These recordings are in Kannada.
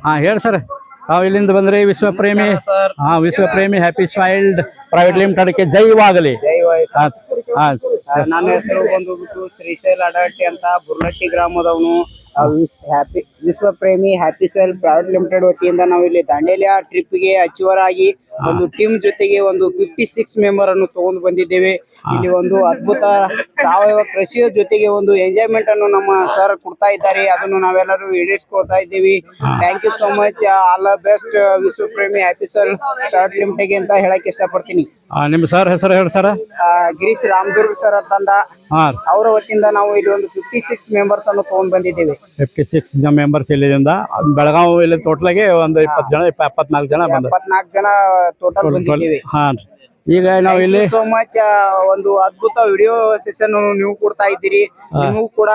ಹಾ ಹೇಳಿ ಸರ್. ತಾವು ಇಲ್ಲಿಂದ ಬಂದ್ರೆ ವಿಶ್ವಪ್ರೇಮಿ ವಿಶ್ವಪ್ರೇಮಿ ಹ್ಯಾಪಿ ಚೈಲ್ಡ್ ಪ್ರೈವೇಟ್ ಲಿಮಿಟೆಡ್ಗೆ ಜೈವಾಗಲಿ. ನನ್ನ ಹೆಸರು ಬಂದ್ಬಿಟ್ಟು ಶ್ರೀಶೈಲ್ ಅಡಹಟ್ಟಿ ಅಂತ, Burlatti ಗ್ರಾಮದವನು. ವಿಶ್ವಪ್ರೇಮಿ Happy Child Private limited ವತಿಯಿಂದ ನಾವು ಇಲ್ಲಿ ದಾಂಡೇಲಿಯ ಟ್ರಿಪ್ಗೆ ಅಚೀವರ್ ಆಗಿ ಒಂದು ಟೀಮ್ ಜೊತೆಗೆ ಒಂದು 56 ಮೆಂಬರ್ ಅನ್ನು ತಗೊಂಡು ಬಂದಿದ್ದೇವೆ. ಇಲ್ಲಿ ಒಂದು ಅದ್ಭುತ ಸಾವಯವ ಕೃಷಿಯ ಜೊತೆಗೆ ಒಂದು ಎಂಜಾಯ್ಮೆಂಟ್ ಅನ್ನು ನಮ್ಮ ಸರ್ ಕೊಡ್ತಾ ಇದ್ದಾರೆ. ಅದನ್ನು ನಾವೆಲ್ಲರೂ ಈಡೇರಿಸಿಕೊಳ್ತಾ ಇದ್ದೀವಿ. Thank you so much. All the best Vishwapremi Happy Child Private Limited ಅಂತ ಹೇಳಕ್ ಇಷ್ಟಪಡ್ತೀನಿ. ನಿಮ್ಮ ಸರ್ ಹೆಸರು ಹೇಳಿ ಸರ್. ಗಿರೀಶ್ ರಾಮದುರ್ಗ್ ಸರ್ ಅಂತಂದ, ಅವರ ವತಿಯಿಂದ ನಾವು ಇಲ್ಲಿ ಒಂದು 56 ಮೆಂಬರ್ಸ್ ಅನ್ನು ತಗೊಂಡ್ ಬಂದಿದ್ದೇವೆ. 56 ಮೆಂಬರ್ಸ್ ಇಲ್ಲಿಂದ ಬೆಳಗಾವಿ ಇಲ್ಲಿ ಟೋಟಲ್ಗೆ ಒಂದು 20 ಜನ 74 ಜನ 74 ಜನ ಟೋಟಲ್ ಬಂದಿದ್ದೇವೆ. ಈಗ ನಾವು ಇಲ್ಲಿ ಸೋ ಮಚ್. ಒಂದು ಅದ್ಭುತ ವಿಡಿಯೋ ಸೆಷನ್ ನೀವು ಕೊಡ್ತಾ ಇದ್ದೀರಿ. ನೀವು ಕೂಡ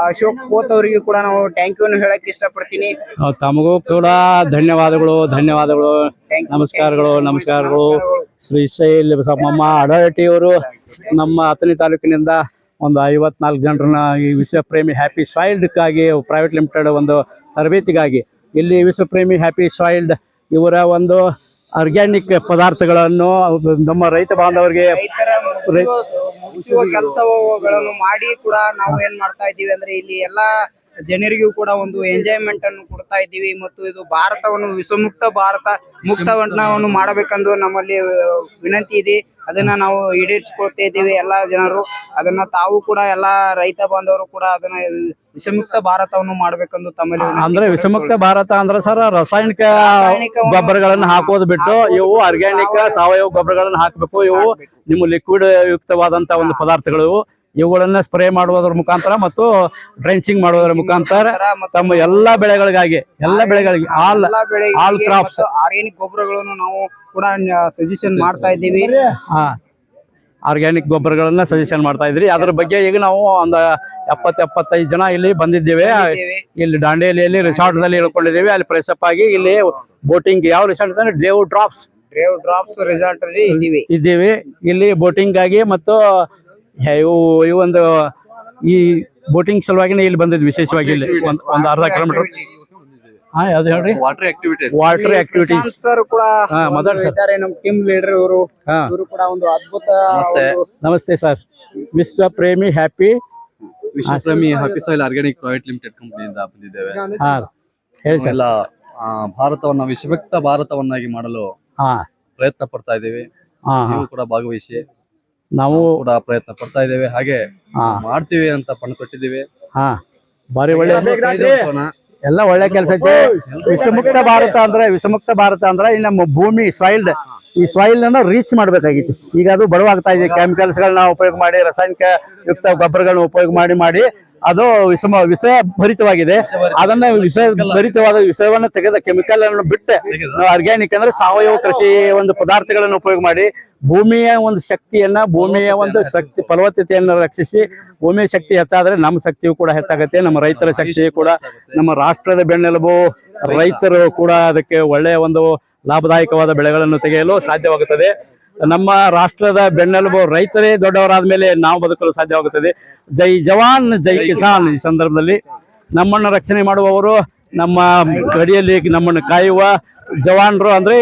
ಅಶೋಕ್ ಕೋತ್ ಅವರಿಗೆ ಕೂಡ ನಾವು ಥ್ಯಾಂಕ್ ಯು ಹೇಳಕ್ ಇಷ್ಟಪಡ್ತೀನಿ. ತಮಗೂ ಕೂಡ ಧನ್ಯವಾದಗಳು. ನಮಸ್ಕಾರಗಳು. ಶ್ರೀಶೈಲ್ ಬಸಮ್ಮ ಅಡಹಟ್ಟಿಯವರು ನಮ್ಮ ಅಥಣಿ ತಾಲೂಕಿನಿಂದ ಒಂದು 54 ಜನರನ್ನ ಈ ವಿಶ್ವಪ್ರೇಮಿ ಹ್ಯಾಪಿ ಚೈಲ್ಡ್ಗಾಗಿ ಪ್ರೈವೇಟ್ ಲಿಮಿಟೆಡ್ ಒಂದು ತರಬೇತಿಗಾಗಿ ಇಲ್ಲಿ ವಿಶ್ವಪ್ರೇಮಿ ಹ್ಯಾಪಿ ಚೈಲ್ಡ್ ಇವರ ಒಂದು ಆರ್ಗ್ಯಾನಿಕ್ ಪದಾರ್ಥಗಳನ್ನು ನಮ್ಮ ರೈತ ಬಾಂಧವರಿಗೆ ಕೆಲಸಗಳನ್ನು ಮಾಡಿ ಕೂಡ ನಾವು ಏನ್ ಮಾಡ್ತಾ ಇದ್ದೀವಿ ಅಂದ್ರೆ ಇಲ್ಲಿ ಎಲ್ಲಾ ಜನರಿಗೂ ಕೂಡ ಒಂದು ಎಂಜಾಯ್ಮೆಂಟ್ ಅನ್ನು ಕೊಡ್ತಾ ಇದ್ದೀವಿ. ಮತ್ತು ಇದು ಭಾರತವನ್ನು ವಿಷಮುಕ್ತ ಭಾರತ ಮುಕ್ತವನ್ನವನ್ನು ಮಾಡಬೇಕೆಂದು ನಮ್ಮಲ್ಲಿ ವಿನಂತಿ ಇದೆ. ಅದನ್ನ ನಾವು ಈಡೇರಿಸಿಕೊಳ್ತಾ ಇದ್ದೀವಿ. ಎಲ್ಲಾ ಜನರು ಅದನ್ನ ತಾವು ಕೂಡ ಎಲ್ಲಾ ರೈತ ಬಾಂಧವರು ಕೂಡ ಅದನ್ನ ವಿಷಮುಕ್ತ ಭಾರತವನ್ನು ಮಾಡ್ಬೇಕೆಂದು ತಮ್ಮಲ್ಲಿ ಅಂದ್ರೆ ವಿಷಮುಕ್ತ ಭಾರತ ಅಂದ್ರೆ ಸರ್ ರಾಸಾಯನಿಕ ಗೊಬ್ಬರಗಳನ್ನು ಹಾಕೋದು ಬಿಟ್ಟು ಇವು ಆರ್ಗ್ಯಾನಿಕ್ ಸಾವಯವ ಗೊಬ್ಬರಗಳನ್ನು ಹಾಕಬೇಕು. ಇವು ನಿಮ್ಮ ಲಿಕ್ವಿಡ್ ಯುಕ್ತವಾದಂತ ಒಂದು ಪದಾರ್ಥಗಳು. ಇವುಗಳನ್ನ ಸ್ಪ್ರೇ ಮಾಡುವುದರ ಮುಖಾಂತರ ಮತ್ತು ಡ್ರೆಂಚಿಂಗ್ ಮಾಡುವುದರ ಮುಖಾಂತರ ತಮ್ಮ ಎಲ್ಲಾ ಬೆಳೆಗಳಿಗೆ ಆಲ್ ಕ್ರಾಪ್ಸ್ ಆರ್ಗ್ಯಾನಿಕ್ ಗೊಬ್ಬರಗಳನ್ನು ನಾವು ಕೂಡ ಸಜೆಷನ್ ಮಾಡ್ತಾ ಇದ್ದೀವಿ. ಆರ್ಗ್ಯಾನಿಕ್ ಗೊಬ್ಬರಗಳನ್ನ ಸಜೆಷನ್ ಮಾಡ್ತಾ ಇದ್ರಿ. ಅದ್ರ ಬಗ್ಗೆ ಈಗ ನಾವು ಒಂದು 70-75 ಜನ ಇಲ್ಲಿ ಬಂದಿದ್ದೇವೆ. ಇಲ್ಲಿ ದಾಂಡೇಲಿಯಲ್ಲಿ ರಿಸಾರ್ಟ್ ದಲ್ಲಿ ಇಳ್ಕೊಂಡಿದ್ದೇವೆ. ಅಲ್ಲಿ ಫ್ರೆಶ್ ಅಪ್ ಆಗಿ ಇಲ್ಲಿ ಬೋಟಿಂಗ್ ಯಾವ ರಿಸಾರ್ಟ್ ಅಂದ್ರೆ ಡ್ರೇವ್ ಡ್ರಾಪ್ಸ್ ರಿಸಾರ್ಟ್ ಅಲ್ಲಿ ಇದ್ದೀವಿ. ಇಲ್ಲಿ ಬೋಟಿಂಗ್ ಆಗಿ ಮತ್ತು ಇವು ಒಂದು ಈ ಬೋಟಿಂಗ್ ಸಲುವಾಗಿ ಇಲ್ಲಿ ಬಂದಿದ್ವಿ. ವಿಶೇಷವಾಗಿ ಇಲ್ಲಿ ಒಂದು ಅರ್ಧ ಕಿಲೋಮೀಟರ್ ಯಾವ್ದು ಹೇಳ್ರಿ ವಾಟರ್ ಆಕ್ಟಿವಿಟೀಸ್ ಸರ್ ಕೂಡ ಇದ್ದಾರೆ. ನಮ್ಮ ಟೀಮ್ ಲೀಡರ್ ಇವರು ಕೂಡ ಒಂದು ಅದ್ಭುತ. ನಮಸ್ತೆ sir. Vishwapremi Happy Soil Organic Private Limited ಕಂಪನಿಯಿಂದ ಬಂದಿದ್ದೇವೆ. ಹೇಳಿ ಸರ್. ಭಾರತವನ್ನ ವಿಷಮುಕ್ತ ಭಾರತವನ್ನಾಗಿ ಮಾಡಲು ಪ್ರಯತ್ನ ಪಡ್ತಾ ಇದ್ದೇವೆ. ನೀವು ಕೂಡ ಭಾಗವಹಿಸಿ. ನಾವು ಕೂಡ ಪ್ರಯತ್ನ ಪಡ್ತಾ ಇದ್ದೇವೆ. ಹಾಗೆ ಮಾಡ್ತೀವಿ ಅಂತ ಪಣ ತೊಟ್ಟಿದ್ದೀವಿ. ಬಾರಿ ಒಳ್ಳೆ ಎಲ್ಲ ಒಳ್ಳೆ ಕೆಲಸ ಐತಿ. ವಿಷಮುಕ್ತ ಭಾರತ ಅಂದ್ರೆ ಈ ನಮ್ಮ ಭೂಮಿ ಈ ಸಾಯಿಲ್ ಅನ್ನ ರೀಚ್ ಮಾಡ್ಬೇಕಾಗಿತ್ತು. ಈಗ ಅದು ಬಡವಾಗ್ತಾ ಇದೆ. ಕೆಮಿಕಲ್ಸ್ ಗಳನ್ನ ಉಪಯೋಗ ಮಾಡಿ, ರಾಸಾಯನಿಕ ಯುಕ್ತ ಗೊಬ್ಬರಗಳನ್ನ ಉಪಯೋಗ ಮಾಡಿ ಅದು ವಿಷ ಭರಿತವಾಗಿದೆ. ಅದನ್ನ ವಿಷವನ್ನ ತೆಗೆದ ಕೆಮಿಕಲ್ ಅನ್ನು ಬಿಟ್ಟು ನಾವು ಆರ್ಗ್ಯಾನಿಕ್ ಅಂದ್ರೆ ಸಾವಯವ ಕೃಷಿ ಒಂದು ಪದಾರ್ಥಗಳನ್ನು ಉಪಯೋಗ ಮಾಡಿ ಭೂಮಿಯ ಒಂದು ಶಕ್ತಿಯನ್ನ, ಭೂಮಿಯ ಒಂದು ಶಕ್ತಿ ಫಲವತ್ತತೆಯನ್ನು ರಕ್ಷಿಸಿ ಭೂಮಿಯ ಶಕ್ತಿ ಹೆಚ್ಚಾದ್ರೆ ನಮ್ಮ ಶಕ್ತಿಯು ಕೂಡ ಹೆಚ್ಚಾಗುತ್ತೆ. ನಮ್ಮ ರೈತರ ಶಕ್ತಿಯು ಕೂಡ, ನಮ್ಮ ರಾಷ್ಟ್ರದ ಬೆನ್ನೆಲುಬು ರೈತರು ಕೂಡ ಅದಕ್ಕೆ ಒಳ್ಳೆಯ ಒಂದು ಲಾಭದಾಯಕವಾದ ಬೆಳೆಗಳನ್ನು ತೆಗೆಯಲು ಸಾಧ್ಯವಾಗುತ್ತದೆ. ನಮ್ಮ ರಾಷ್ಟ್ರದ ಬೆನ್ನೆಲುಬು ರೈತರೇ ದೊಡ್ಡವರಾದ ಮೇಲೆ ನಾವು ಬದುಕಲು ಸಾಧ್ಯವಾಗುತ್ತದೆ. ಜೈ ಜವಾನ್ ಜೈ ಕಿಸಾನ್. ಈ ಸಂದರ್ಭದಲ್ಲಿ ನಮ್ಮನ್ನು ರಕ್ಷಣೆ ಮಾಡುವವರು, ನಮ್ಮ ಗಡಿಯಲ್ಲಿ ನಮ್ಮನ್ನು ಕಾಯುವ ಜವಾನರು ಅಂದ್ರೆ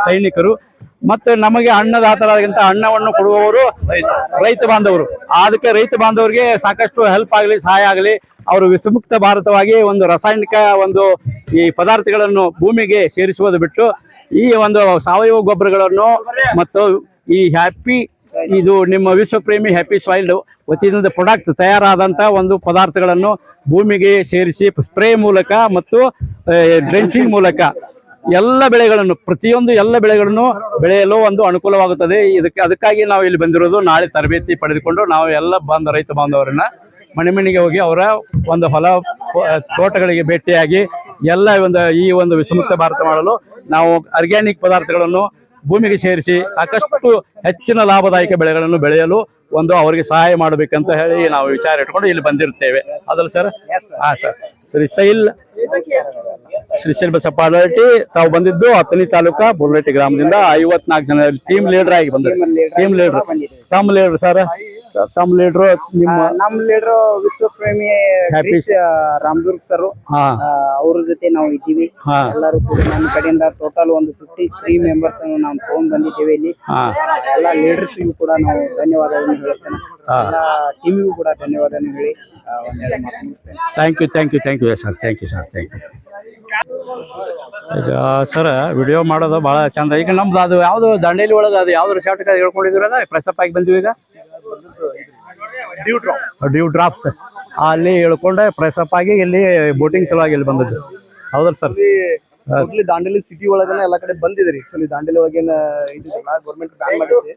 ಸೈನಿಕರು, ಮತ್ತು ನಮಗೆ ಅನ್ನದಾತರಾಗಿಂತ ಅನ್ನವನ್ನು ಕೊಡುವವರು ರೈತ ಬಾಂಧವರು. ಅದಕ್ಕೆ ರೈತ ಬಾಂಧವರಿಗೆ ಸಾಕಷ್ಟು ಹೆಲ್ಪ್ ಆಗಲಿ, ಸಹಾಯ ಆಗಲಿ. ಅವರು ವಿಷಮುಕ್ತ ಭಾರತವಾಗಿ ಒಂದು ರಾಸಾಯನಿಕ ಒಂದು ಈ ಪದಾರ್ಥಗಳನ್ನು ಭೂಮಿಗೆ ಸೇರಿಸುವುದು ಬಿಟ್ಟು ಈ ಒಂದು ಸಾವಯವ ಗೊಬ್ಬರಗಳನ್ನು ಮತ್ತು ಈ ಇದು ನಿಮ್ಮ ವಿಶ್ವಪ್ರೇಮಿ ಹ್ಯಾಪಿ ಸಾಯಿಲ್ ವತಿಯಿಂದ ಪ್ರಾಡಕ್ಟ್ ತಯಾರಾದಂಥ ಒಂದು ಪದಾರ್ಥಗಳನ್ನು ಭೂಮಿಗೆ ಸೇರಿಸಿ ಸ್ಪ್ರೇ ಮೂಲಕ ಮತ್ತು ಡ್ರೆಂಚಿಂಗ್ ಮೂಲಕ ಎಲ್ಲ ಬೆಳೆಗಳನ್ನು ಬೆಳೆಯಲು ಒಂದು ಅನುಕೂಲವಾಗುತ್ತದೆ. ಅದಕ್ಕಾಗಿ ನಾವು ಇಲ್ಲಿ ಬಂದಿರೋದು. ನಾಳೆ ತರಬೇತಿ ಪಡೆದುಕೊಂಡು ನಾವು ಎಲ್ಲ ರೈತ ಬಾಂಧವರನ್ನ ಮನೆಗೆ ಹೋಗಿ ಅವರ ಒಂದು ಹೊಲ ತೋಟಗಳಿಗೆ ಭೇಟಿಯಾಗಿ ಎಲ್ಲ ಈ ಒಂದು ವಿಷಮುಕ್ತ ಭಾರತ ಮಾಡಲು ನಾವು ಆರ್ಗ್ಯಾನಿಕ್ ಪದಾರ್ಥಗಳನ್ನು ಭೂಮಿಗೆ ಸೇರಿಸಿ ಸಾಕಷ್ಟು ಹೆಚ್ಚಿನ ಲಾಭದಾಯಕ ಬೆಳೆಗಳನ್ನು ಬೆಳೆಯಲು ಒಂದು ಅವರಿಗೆ ಸಹಾಯ ಮಾಡಬೇಕಂತ ಹೇಳಿ ನಾವು ವಿಚಾರ ಇಟ್ಕೊಂಡು ಇಲ್ಲಿ ಬಂದಿರುತ್ತೇವೆ. ಅದಲ್ಲ ಸರ್? ಸರ್. ಶ್ರೀಶೈಲ್ ಬಸಪ್ಪ ಅಡಹಟ್ಟಿ ತಾವು ಬಂದಿದ್ದು ಅಥಣಿ ತಾಲೂಕಾ ಬುರ್ಲಟ್ಟಿ ಗ್ರಾಮದಿಂದ 54 ಜನ ಟೀಮ್ ಲೀಡರ್ ಆಗಿ ಬಂದರು. ಟೀಮ್ ಲೀಡರ್ ತಮ್ಮ ಲೀಡರ್ ಸರ್ ತಮ್ಮ ಲೀಡ್ರು ನಿಮ್ಮ ನಮ್ ಲೀಡರ್ ವಿಶ್ವಪ್ರೇಮಿ Happy ಕ್ರಿಸ್ ರಾಮದುರ್ಗ್ ಸರ್ ಹಾ ಅವ್ರ ಜೊತೆ ನಾವು ಇದ್ದೀವಿ. ಹಾ ಎಲ್ಲರೂ ಕೂಡ ನಮ್ಮ ಕಡೆಯಿಂದ ಟೋಟಲ್ ಒಂದು 53 ಮೆಂಬರ್ಸ್ ನಾವು ತಗೊಂಡ್ ಬಂದಿದ್ದೇವೆ ಇಲ್ಲಿ. ಹಾ ಎಲ್ಲ ಲೀಡರ್ಸ್ಗೂ ಕೂಡ ನಾವು ಧನ್ಯವಾದಗಳನ್ನು ಹೇಳ್ತೇನೆ. ಎಲ್ಲ ಟೀಮಿಗೂ ಕೂಡ ಧನ್ಯವಾದವನ್ನು ಹೇಳಿ ಒಂದೆರಡು ಮಾತು ಮುಗಿಸ್ತೇನೆ. Thank you sir thank you ಈಗ ಸರ್ ವಿಡಿಯೋ ಮಾಡೋದು ಭಾಳ ಚಂದ. ಈಗ ನಮ್ದು ಅದು ಯಾವುದು ದಾಂಡೇಲಿ ಒಳಗೆ ಅದು ಯಾವ್ದು ಶಾರ್ಟ್ ಹೇಳ್ಕೊಂಡಿದ್ದೀರಲ್ಲ ಪ್ರೆಸಪ್ ಆಗಿ ಬಂದಿವಿ. ಈಗ ಡ್ಯೂ ಡ್ರಾಪ್ಸ್ ಅಲ್ಲಿ ಹೇಳ್ಕೊಂಡೆ ಪ್ರೆಸಪ್ ಆಗಿ ಇಲ್ಲಿ ಬೋಟಿಂಗ್ ಸಲುವಾಗಿ ಇಲ್ಲಿ ಬಂದದ್ದು ಹೌದಲ್ಲ ಸರ್? ದಾಂಡೇಲಿ ಸಿಟಿ ಒಳಗನೆ ಎಲ್ಲಾ ಕಡೆ ಬಂದಿದ್ರಿ. ಆಕ್ಚುಲಿ ದಾಂಡೇಲಿ ಒಳಗೇನ ಇದಿಲ್ಲ, ಗೌರ್ಮೆಂಟ್ ಬ್ಯಾನ್ ಮಾಡಿದೆ.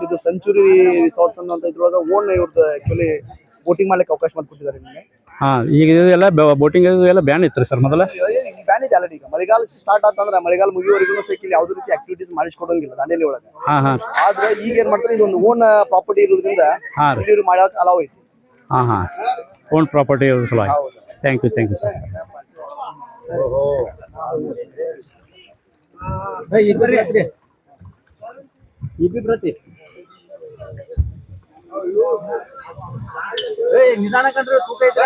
ಇದು ಸೆಂಚುರಿ ರಿಸಾರ್ಟ್ಸ್ ಅನ್ನೋ ಇದ್ರೊಳಗ ಓನ್ ಇವ್ರದ್ದು ಆಕ್ಚುಲಿ ಬೋಟಿಂಗ್ ಮಾಡ್ಲಿಕ್ಕೆ ಅವಕಾಶ ಮಾಡಿಕೊಟ್ಟಿದ್ದಾರೆ ನಿಮಗೆ. ಈಗ ಇದೆಲ್ಲ ಬೋಟಿಂಗ್ ಎಲ್ಲ ಬ್ಯಾನ್ ಇತ್ತು ಸರ್ ಮೊದಲ? ಬ್ಯಾನ್ ಇದೆ ಆಲ್ರೆಡಿ. ಈಗ ಮಳೆಗಾಲ ಸ್ಟಾರ್ಟ್ ಆತಂದ್ರೆ ಮಳೆಗಾಲ ಮುಗಿಯುವವರೆಗೂ ಇಲ್ಲಿ ಯಾವುದೇ ರೀತಿ ಆಕ್ಟಿವಿಟೀಸ್ ಮಾಡಿಸ್ಕೊಡಂಗಿಲ್ಲ ದಾಂಡೇಲಿ ಒಳಗೆ. ಆದ್ರೆ ಈಗ ಏನ್ ಮಾಡ್ತಾರೆ, ಇದೊಂದು ಓನ್ ಪ್ರಾಪರ್ಟಿ ಇರೋದ್ರಿಂದ ಇವ್ರು ಮಾಡಕ್ ಅಲಾವ್ ಐತಿ. ಓನ್ ಪ್ರಾಪರ್ಟಿ ಇರೋದ್ರ ಸಲುವಾಗಿ. Thank you sir. ನಿಧಾನ ಕಂಡ್ರೆ ತೂಕ ಇದ್ರ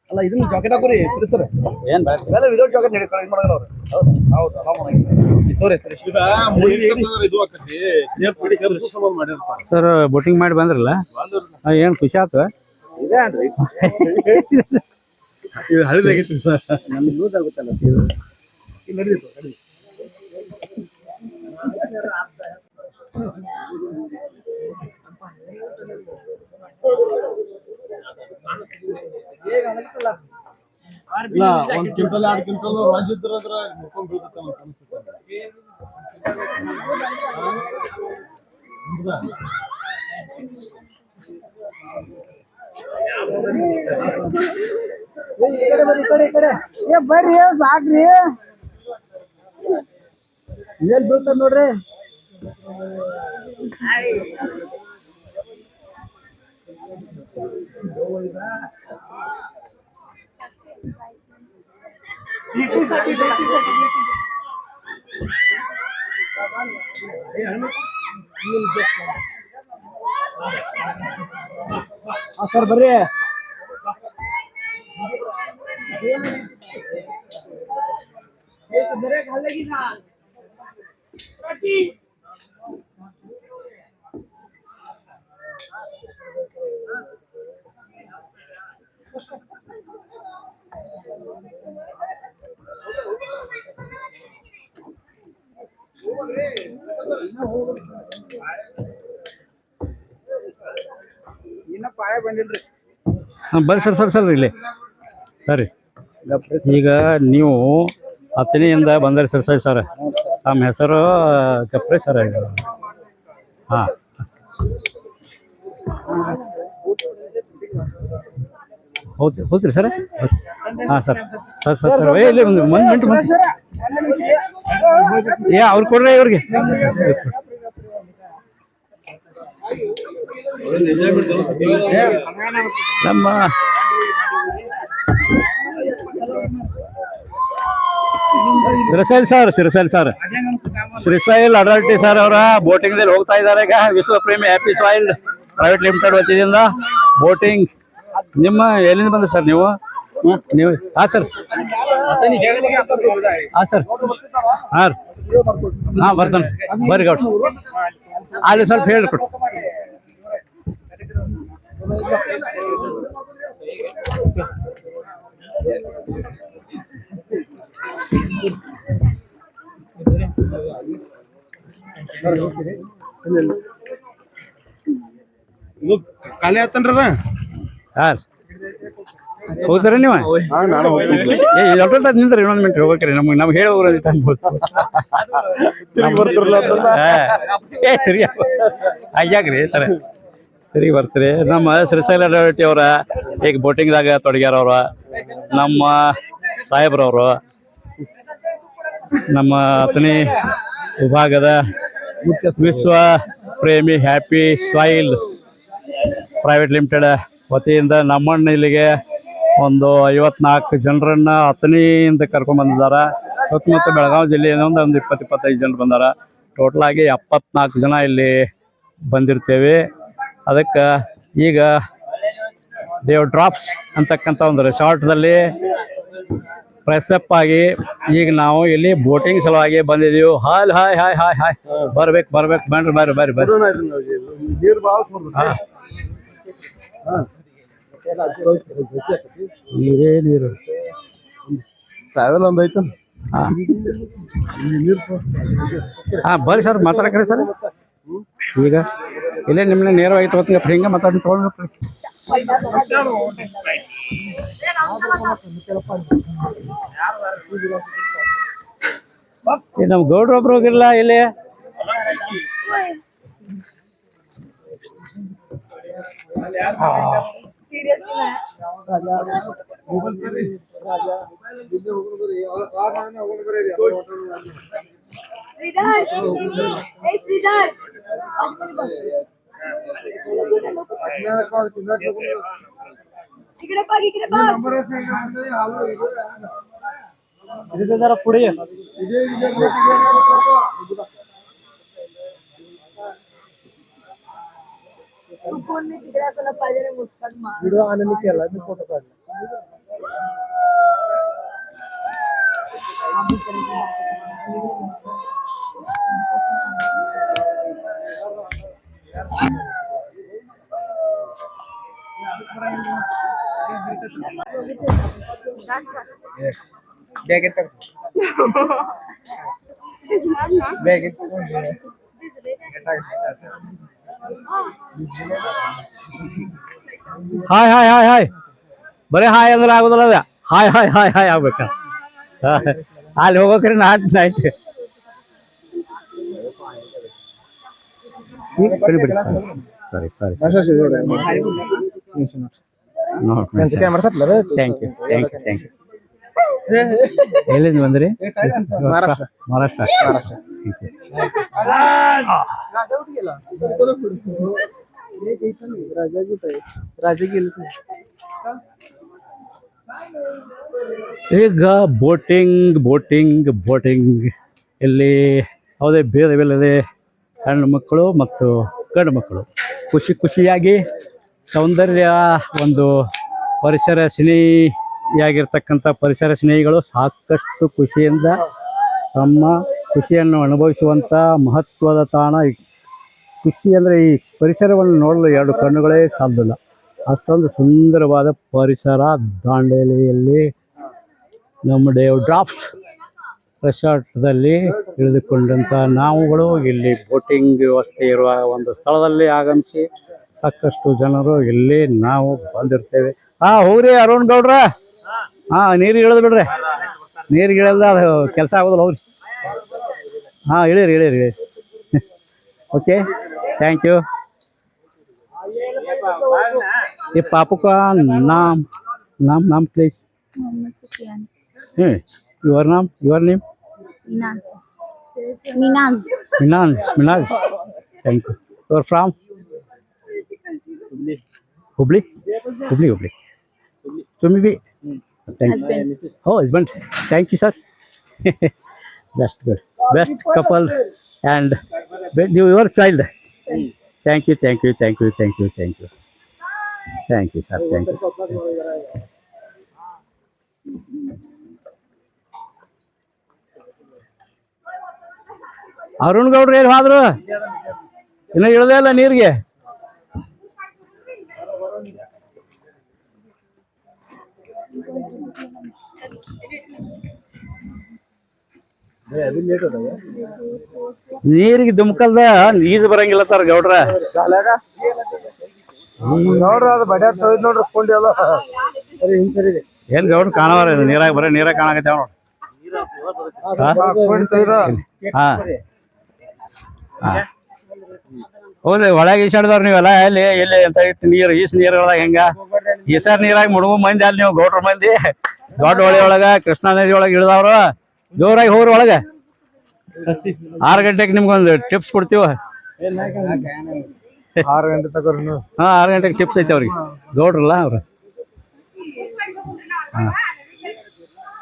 ಅಲ್ಲ ಇದನ್ನ ಜಾಕೆಟ್ ಹಾಕೋರಿ ಸರ್. ಏನ್ ಎಲ್ಲ ವಿದೌಟ್ ಜಾಕೆಟ್ ಇದು ಮಾಡಲ್ಲ ಅವ್ರು. ಹೌದು ಸರ್ ಬೋಟಿಂಗ್ ಮಾಡಿ ಬಂದ್ರಲ್ಲ, ಏನ್ ಖುಷಿ ಆಯ್ತು? ನಮ್ಗೆ ಯೂಸ್ ಆಗುತ್ತಲ್ಲ. ಒಂದ್ ಕ್ವಿಂಟಲ್ 2 ಕ್ವಿಂಟಲ್ ರಾಜ್ಯ ಇದ್ರ ಮುಖಂಡ್ ಬೀಳ್ತೈತೆ ಅಂತ ಅನ್ಸುತ್ತೆ. ಬರ್ರಿ ಸಾಕ್ರಿ, ಎಲ್ಲಿ ಬೀಳ್ತಾರ ನೋಡ್ರಿ. ಸರ್ ಬರ್ರಿ. ಇನ್ನ ಪಾಯ ಬಂದಿಲ್ರಿ. ಬರ್ರಿ ಸರ್ ಇಲ್ಲಿ ಸರಿ. ಈಗ ನೀವು ಹತ್ತನೆಯಿಂದ ಬಂದ್ರಿ ಸರ್. ತಮ್ಮ ಹೆಸರು ಕಪ್ರೆ ಸರ್. ಹಾಂ ಹೌದ್ರಿ ಸರ್. ಹಾಂ ಸರ್ ಇಲ್ಲಿ ಒಂದು ಮಿನಿಟ್ ಅವ್ರು ಕೊಡ್ರಿ ಇವ್ರಿಗೆ. ನಮ್ಮ ಶ್ರೀಶೈಲ್ ಅಡಲ್ಟಿ ಸರ್ ಅವರ ಬೋಟಿಂಗ್ ದಲ್ಲಿ ಹೋಗ್ತಾ ಇದ್ದಾರೆ. ಈಗ ವಿಶ್ವಪ್ರೇಮಿ ಹ್ಯಾಪಿ ಸಾಯಿಲ್ ಪ್ರೈವೇಟ್ ಲಿಮಿಟೆಡ್ ವತಿಯಿಂದ ಬೋಟಿಂಗ್. ನಿಮ್ಮ ಎಲ್ಲಿಂದ ಬಂದ್ರಿ ಸರ್ ನೀವು? ಹಾಂ ಸರ್. ಬರ್ತಾನೆ ಬರ್ರಿ ಗೌಡ್ರು. ಅಲ್ಲಿ ಸ್ವಲ್ಪ ಹೇಳ್ಕೊಟ್ಟು. ಖಾಲಿ ಆತನ್ರದ ಸರ್ ಹೋಗ್ತಾರ ನೀವು? ನಿಂದ್ರಿ ಇನ್ನೊಂದು ಮಿನಿಟ್ ಹೋಗ್ಬೇಕ್ರಿ. ನಮ್ಗೆ ಹೇಳಿ ಹೋಗ್ರಿ ಹಂಗ್ಯಾಕ್ರಿ ಸರ್ ತಿರುಗಿ ಬರ್ತೀರಿ. ನಮ್ಮ ಶ್ರೀಶೈಲ ಅಡಲ್ಟಿ ಅವರ ಈಗ ಬೋಟಿಂಗ್ದಾಗ ತೊಡಗ್ಯಾರ. ಅವ್ರ ನಮ್ಮ ಸಾಹೇಬ್ರವರು, ನಮ್ಮ ಅತನಿ ವಿಭಾಗದ ವಿಶ್ವ ಪ್ರೇಮಿ ಹ್ಯಾಪಿ ಸಾಯಿಲ್ ಪ್ರೈವೇಟ್ ಲಿಮಿಟೆಡ್ ವತಿಯಿಂದ ನಮ್ಮಣ್ಣ ಇಲ್ಲಿಗೆ ಒಂದು 54 ಜನರನ್ನ ಅಥಣಿಯಿಂದ ಕರ್ಕೊಂಡ್ಬಂದಿದ್ದಾರೆ. ಸುತ್ತಮುತ್ತ ಬೆಳಗಾವಿ ಜಿಲ್ಲೆಯಿಂದ ಒಂದು 20-25 ಜನರು ಬಂದಾರ. ಟೋಟಲ್ ಆಗಿ 74 ಜನ ಇಲ್ಲಿ ಬಂದಿರ್ತೇವೆ. ಅದಕ್ಕೆ ಈಗ ದೇವ್ ಡ್ರಾಪ್ಸ್ ಅಂತಕ್ಕಂಥ ಒಂದು ರೆಸಾರ್ಟ್ದಲ್ಲಿ ಫ್ರೆಶಪ್ ಆಗಿ ಈಗ ನಾವು ಇಲ್ಲಿ ಬೋಟಿಂಗ್ ಸಲುವಾಗಿ ಬಂದಿದ್ದೀವಿ. Hi hi hi hi hi ಬರ್ಬೇಕು ಬರ್ರಿ. ನೀರು ಟ್ರಾವೆಲ್ ಒಂದು ಐತ. ಬರ್ರಿ ಸರ್ ಮಾತಾಡಕ್ರಿ ಸರ್. ಈಗ ಇಲ್ಲೇ ನಿಮ್ಮನ್ನ ನೇರವಾಗಿ ತೊಗೊತೀನಿ ಹಿಂಗೆ ಮಾತಾಡಿ ತೊಗೊಂಡ್ರಿ. ನಮ್ಮ ಗೌಡ್ರು ಒಬ್ರು ಹೋಗಿರಲ್ಲ ಇಲ್ಲಿ. जरा पुढे व्हिडिओ आनंद केला मी फोटो काढला. बैग तक bag hi hi hi hi ಬರೀ ಹಾಯ್ ಅಂದ್ರೆ ಆಗೋದಿಲ್ಲ ಅದ. ಹಾಯ್ ಹಾಯ್ ಹಾಯ್ ಹಾಯ್ ಆಗ್ಬೇಕ. ಅಲ್ಲಿ ಹೋಗ್ಬೇಕ್ರಿ ನಾಯ್ತು ಸರಿ ಥ್ಯಾಂಕ್ ಯು. ಎಲ್ಲಿಂದ ಬಂದ್ರಿ? ಮಹಾರಾಷ್ಟ್ರ. ಈಗ ಬೋಟಿಂಗ್ ಇಲ್ಲಿ ಯಾವುದೇ ಭೇದವಿಲ್ಲದೆ ಹೆಣ್ಣು ಮಕ್ಕಳು ಮತ್ತು ಗಂಡು ಮಕ್ಕಳು ಖುಷಿಯಾಗಿ ಸೌಂದರ್ಯ ಒಂದು ಪರಿಸರ ಸ್ನೇಹಿಯಾಗಿರ್ತಕ್ಕಂಥ ಪರಿಸರ ಸ್ನೇಹಿಗಳು ಸಾಕಷ್ಟು ಖುಷಿಯಿಂದ ತಮ್ಮ ಖುಷಿಯನ್ನು ಅನುಭವಿಸುವಂಥ ಮಹತ್ವದ ತಾಣ. ಖುಷಿ ಅಂದರೆ ಈ ಪರಿಸರವನ್ನು ನೋಡಲು 2 ಕಣ್ಣುಗಳೇ ಸಾಲದಿಲ್ಲ. ಅಷ್ಟೊಂದು ಸುಂದರವಾದ ಪರಿಸರ ದಾಂಡೇಲಿಯಲ್ಲಿ ನಮ್ಮ ದೇವ್ ಡ್ರಾಪ್ಸ್ ರೆಸಾರ್ಟ್ದಲ್ಲಿ ಇಳಿದುಕೊಂಡಂಥ ನಾವುಗಳು ಇಲ್ಲಿ ಬೋಟಿಂಗ್ ವ್ಯವಸ್ಥೆ ಇರುವ ಒಂದು ಸ್ಥಳದಲ್ಲಿ ಆಗಮಿಸಿ ಸಾಕಷ್ಟು ಜನರು ಇಲ್ಲಿ ನಾವು ಬಂದಿರ್ತೇವೆ. ಹೋಗ್ರಿ ಅರುಣ್ ಗೌಡ್ರ. ನೀರಿಗೆ ಇಳಿದು ಬಿಡ್ರಿ. ನೀರಿಗೆ ಇಳಿದ ಅದು ಕೆಲಸ ಆಗೋದಿಲ್ಲ. ಹೋಗ್ರಿ. ಇಳಿರಿ. Okay thank you. ये पापू का नाम please. Mohammed Sufiyan. Your name? Minaj. Thank you. You are from Hubli. तुम्ही भी? थैंक हो husband. Thank you sir. Best couple and your child. Thank you sir. Thank you. Arun ಗೌಡ್ರು ಏನು ಹೋದ್ರು? ಇನ್ನು ಇಳದೇ ಇಲ್ಲ ನೀರಿಗೆ. ನೀರಿಗೆ ದುಮ್ಕಲ್ದ ಈಜು ಬರಂಗಿಲ್ಲ ಸರ್ ಗೌಡ್ರ. ಏನ್ ಗೌಡ್ರ ಕಾಣವ್ರ ನೀರಾಗ ಬರೀ ನೀರಾಗ ಕಾಣಕತ್ತೇವ ನೋಡ್ರಿ. ಹೌದ್ರಿ ಒಳಗೆ ಈಸಾಡಿದವ್ರ ನೀವೆಲ್ಲ ಎಲ್ಲಿ ಅಂತ ಇಟ್ಟು ನೀರು ನೀರೊಳಗ ಹೆಂಗ ಈಸಾರ್ ನೀರಾಗ ಮುಳುಗು ಮಂದಿ ಅಲ್ಲಿ ನೀವು ಗೌಡ್ರ ಮಂದಿ ದೊಡ್ಡ ಹೊಳೆ ಒಳಗ ಕೃಷ್ಣಾ ನದಿ ಒಳಗ ಇಳಿದವ್ರು ಜೋರಾಗಿ ಹೋಗ್ರಿ ಒಳಗ. 6 ಗಂಟೆಗೆ ನಿಮ್ಗೊಂದು ಟಿಪ್ಸ್ ಕೊಡ್ತೀವ. 6 ಗಂಟೆ ತಗೋರಿ ನೀವು. ಹಾ 6 ಗಂಟೆಗೆ ಟಿಪ್ಸ್ ಐತೆ ಅವ್ರಿಗೆ. ಗೌಡ್ರಲ್ಲ ಅವ್ರು.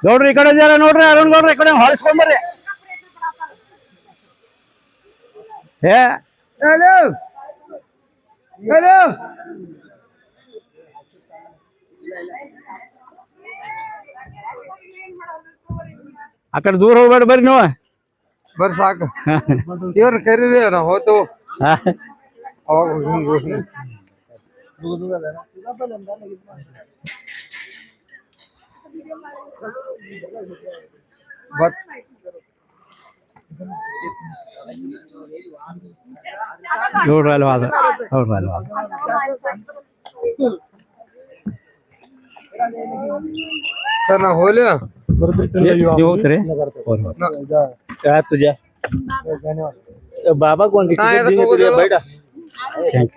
ಗೌಡ್ರು ಈ ಕಡೆ ಜರ ನೋಡ್ರಿ, ಅರುಣ್ ಗೌಡ್ರು ಈ ಕಡೆ ಹೊಳಿಸ್ಕೊಂಬರ್ರಿ. ಆ ಕಡೆ ದೂರ ಹೋಗ್ಬೇಡ, ಬರ್ರಿ ನೀವು. ಬರ್ರಿ ಸಾಕು. ಇವ್ರ ಕರೀರಿ ನಾವು ಹೋಗ್ತೇವೆ. ಅವಾಗ ಗೌಡ್ರು ಅಲ್ವಾ ಅದು, ಗೌಡ್ರು ಅಲ್ವಾ ಅದು. ಸರ್ ನಾವು ಹೋಗ್ಲಿ. ನೀವು ಹೋಗ್ತೀರಿ? तुझ्या बाबा कोण बैठा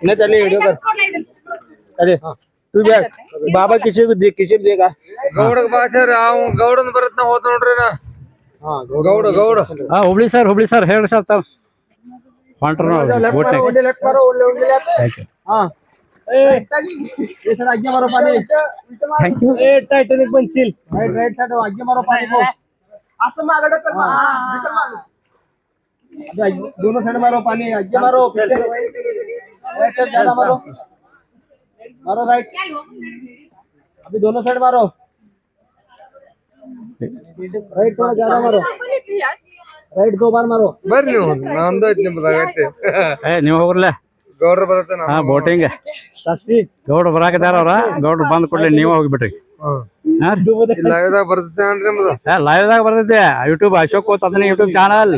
नहीं चलिए वीडियो कर. अरे तू बैठ. बाबा किसी को देगा. ಗೌಡ ಭಾಷೆ ಗೌಡನ್ ಬರತ್ ನಾ ಹೋದ್ ನೋಡ್ರಿ ನಾ. ಗೌಡ ಗೌಡ. ಹಾ ಹುಬ್ಳಿ ಸರ್ ಹೇಳಿ ಸರ್ ತಾವ್ ಹೊಂಟ್ರ आज्ञा मारो पानी. Thank you. टायटॅनिक बनशील. राईट साइड आज्ञा मारो पानी को. असं मागं ढकल. दोनों साइड मारो पानी. आज्ञा मारो. राइट साइड ज्यादा मारो. मारो राइट. अभी दोनों साइड मारो. राइट थोड़ा ज्यादा मारो. राइट 2 बार मारो. ಬರ್ರಿ ನೀವು. ನಂದು ಐತಿ ನಿಮ್ದಾಗೈತಿ. ನೀವು ಹೋಗ್ರಲ್ಲ. ಗೌಡ್ರ ಬರತ್ತೆ. ಹಾ ಬೋಟಿಂಗ್ ಗೌಡ್ರು ಬರಾಕತ್ತಾರ. ಅವ್ರ ಗೌಡ್ರು ಬಂದ್ ಕೂಡಲೇ ನೀವ ಹೋಗ್ಬಿಟ್ರಿ. ಲೈವ್ದಾಗ ಬರ್ತೈತೆ ಅಂದ್ರೆ ನಿಮ್ದು. ಲೈವ್ ದಾಗ ಬರ್ತೈತಿ. YouTube Ashok Tadani YouTube channel.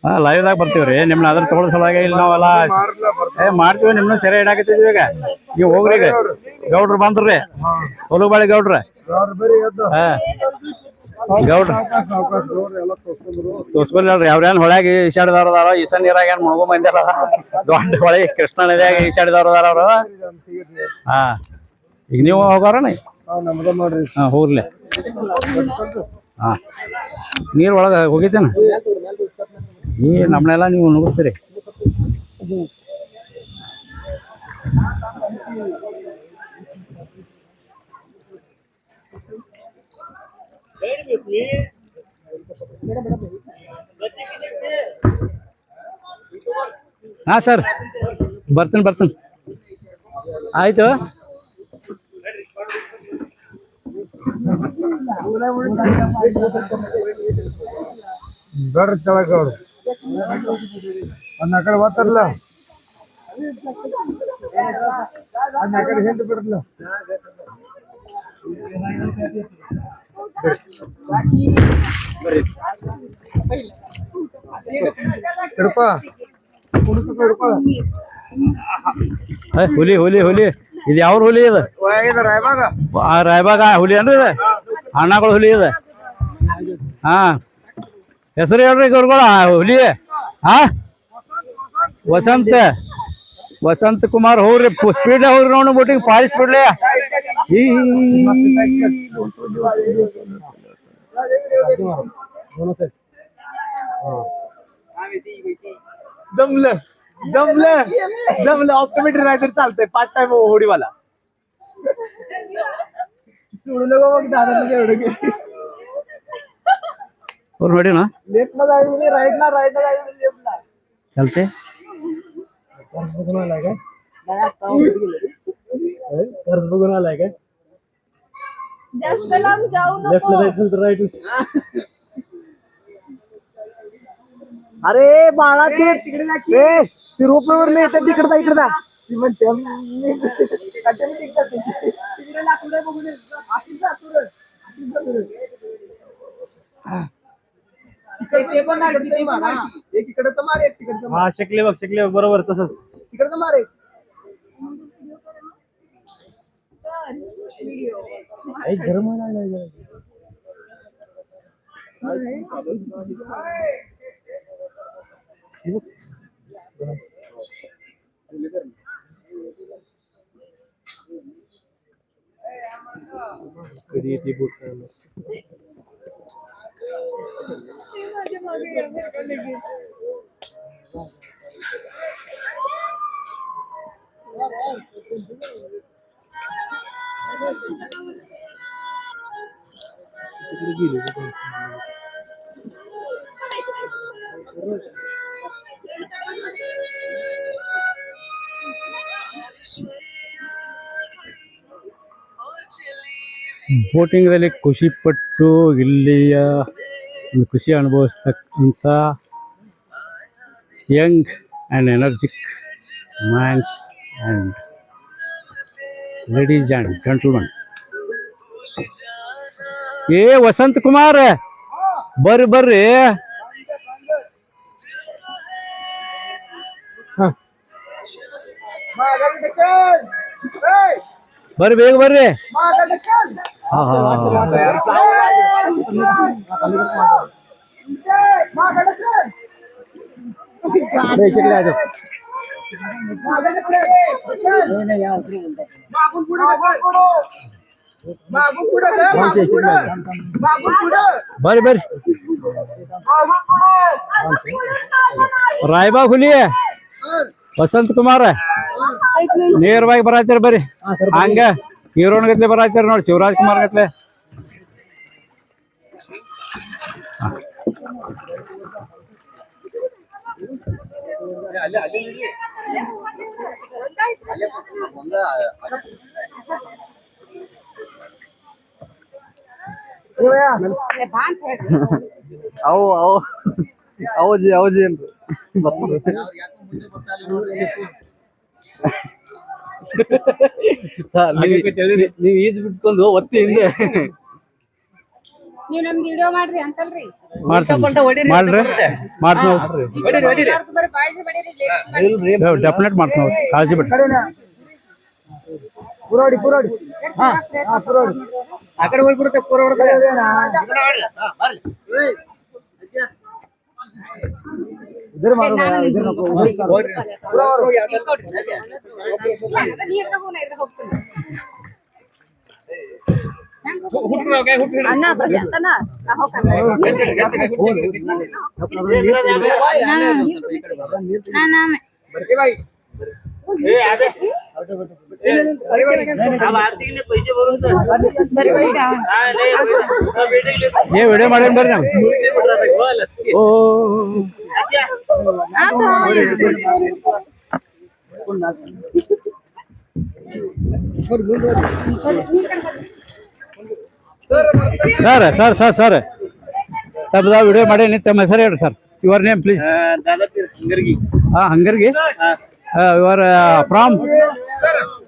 ಹಾ ಲೈವ್ ದಾಗ ಬರ್ತೀವ್ರಿ. ನಿಮ್ನ ಅದ್ರ ತಗೊಳ್ ಸಲುವಾಗಿ ಇಲ್ಲಿ ನಾವೆಲ್ಲ ಮಾಡ್ತೀವಿ. ನಿಮ್ನ ಸೆರೆ ಇಡಾಕತ್ತಿದ್ವಿ. ಈಗ ನೀವು ಹೋಗ್ರಿ. ಈಗ ಗೌಡ್ರು ಬಂದ್ರಿ. ಹೊಲುಬಾಳಿ ಗೌಡ್ರ. ಹಾ ಗೌಡ್ರ ತೋರ್ಸ್ಕೊಲ್ರಿ. ಅವ್ರೇನ್ ಹೊಳ್ಯಾಗ ಈಸಾಡಿದವ್ರ ಅದಾರ. ಈಸನ್ ನೀರಾಗ ಏನ್ ಮುಳುಗು ಮಂದಿ ಅದಾರ. ದೊಡ್ಡ ಹೊಳೆ ಕೃಷ್ಣ ನದಿಯಾಗ ಈಸಾಡಿದವ್ರ ಅದಾರ ಅವ್ರು. ಹಾ ಈಗ ನೀವು ಹೋಗೋರಣ. ಹಾ ಹೋಗ್ಲಿ. ಹಾ ನೀರ್ ಒಳಗ ಹೋಗಿದ್ದೇನ. ಈ ನಮ್ಮನೆಲ್ಲ ನೀವು ನುಗ್ಸ್ತೀರಿ. ಹಾ ಸರ್ ಬರ್ತೀನಿ. ಆಯ್ತು. ಬರ್ರಿ ಕೆಳಗ ಅವ್ರು. ಅನ್ನ ಕಡೆ ಬರ್ತಾರಲ್ಲ. ಅನ್ನ ಕಡೆ ಹಿಂದೆ ಬಿಡ್ರಲ್ಲ. ಹಿಡ್ಪ ಹುಲಿ ಇದು ಯಾವ ಹುಲಿ ಇದು? ರಾಯಬಾಗ ಹುಲಿ ಅನ್ರಿ ಇದು. ಅಣ್ಣಗಳು ಹುಲಿ ಇದೆ. ಹಾ ಹೆಸರು ಹೇಳ್ರಿ ಗೌರ್ಗಳ. ಹುಲಿ ಹಾ ವಸಂತ ಕುಮಾರ್. ಹೋಗ್ರಿ ಸ್ಪೀಡ್ ಹೋಗ್ರಿ. ನೋಡು ಬೋಟಿಗೆ ಭಾರಿ ಸ್ಪೀಡ್ಲೆ. जमलं ऑप्टोमेट्री रायडर चालतंय. 5 टाइम होडीवाला सोडू नको मग दादा. एवढं ನೋಡಿ ना लेफ्ट ला जायचं. राईट ला जायचं. लेफ्ट ला चलते. बघून आलाय काय? कर्ज बघून आलाय काय? जास्त लांब जाऊ लेफ्ट ला नको. जायचं तर राईट. अरे बाळा ते रोपवर नाही तर तिकडे जा. ती म्हणते हा शिकले बरोबर. तसंच तिकडचं मारे. गरम कधी येते बोट. ಬೋಟಿಂಗ್ನಲ್ಲಿ ಖುಷಿಪಟ್ಟು ಇಲ್ಲಿಯ ಒಂದು ಖುಷಿ ಅನುಭವಿಸ್ತಕ್ಕಂಥ young and energetic mans and ladies and gentleman. ಏ ವಸಂತ್ ಕುಮಾರ್ ಬರ್ರಿ ಬರ್ರಿ. ಬರ್ರಿ ಬೇಗ ಬರ್ರಿ. ಬರ್ರಿ ಬರ್ರಿ. ರಾಯಬಾಗ್ ಹುಲಿ ವಸಂತ್ ಕುಮಾರ್ ನೇರವಾಗಿ ಬರಾತಿರ ಬರ್ರಿ. ಹಂಗ ಹೀರೋನ್ ಗತ್ಲೆ ಬರಾತಿರ ನೋಡಿ, ಶಿವರಾಜ್ ಕುಮಾರ್ ಗತ್ಲೆ. ಅವು ಅವು ಅವಜಿ ಅವಜಿ ಏನ್ರಿ ನೀವ್ ಈಜ್ ಬಿಟ್ಕೊಂಡು ಒತ್ತಿ ಹಿಂದೆ ನೀವ್ ನಮ್ಗೆ ವಿಡಿಯೋ ಮಾಡ್ರಿ ಅಂತಲ್ರಿ. ಡೆಫಿನೆಟ್ ಮಾಡ್ತೀವಿ, ಕಾಳಜಿ ಬಿಡ್ರಿ. ಆ ಕಡೆ ಹೋಗ್ಬಿಡುತ್ತೆ ಅಣ್ಣ ಪ್ರಶಾಂತನ ಏ ವಿಡಿಯೋ ಮಾಡೇನ್ ಬರ್ರಿ ನಾವು. ಓ ಸರ್ ಸರ್ ಸರ್ ಸರ್ ತಮ್ಮದ ವಿಡಿಯೋ ಮಾಡೇನಿ. ತಮ್ಮ ಹೆಸರು ಹೇಳ್ರಿ ಸರ್. Your name please. ಹಾಂ ಹಂಗರ್ಗಿ. Your from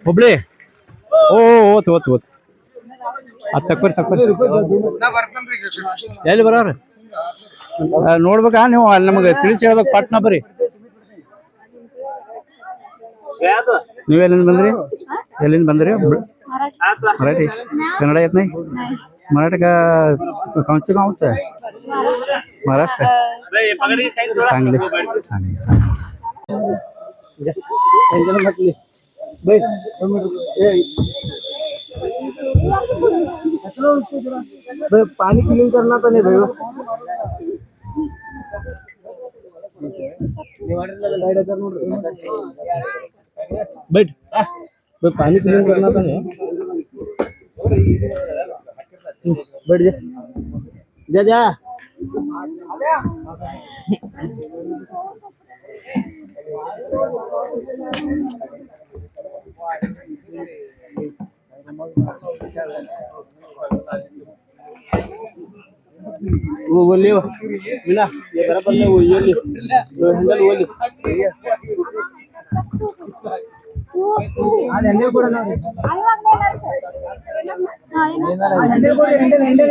Hubli. ಓ ಓತ್ ಓತ್ ಓತ್ ಅದು ತಕ್ಬರಿ ಎಲ್ಲಿ ಬರೋರು ನೋಡ್ಬೇಕಾ ನೀವು? ಅಲ್ಲಿ ನಮಗೆ ತಿಳಿಸಿ ಹೇಳ್ಬೇಕು. ಪಾಟ್ನಾ ಬರ್ರಿ. ನೀವು ಎಲ್ಲಿಂದ ಬಂದ್ರಿ? ಎಲ್ಲಿಂದ ಬಂದ್ರಿ? मराठी कन्नड येत नाही? मराठी का कोणचं गावचं आहे? महाराष्ट्र. चांगले चांगले पानी क्लीन करना तो नहीं भाई. बैठ. पानी क्लीन करना तो नहीं. बैठ जा जा जा. वो बोलिए मिला ये बराबर में वो ये हैंडल वो ले आज हैंडल ಕೂಡ ನೋಡಿ हैंडल ಕೂಡ हैंडल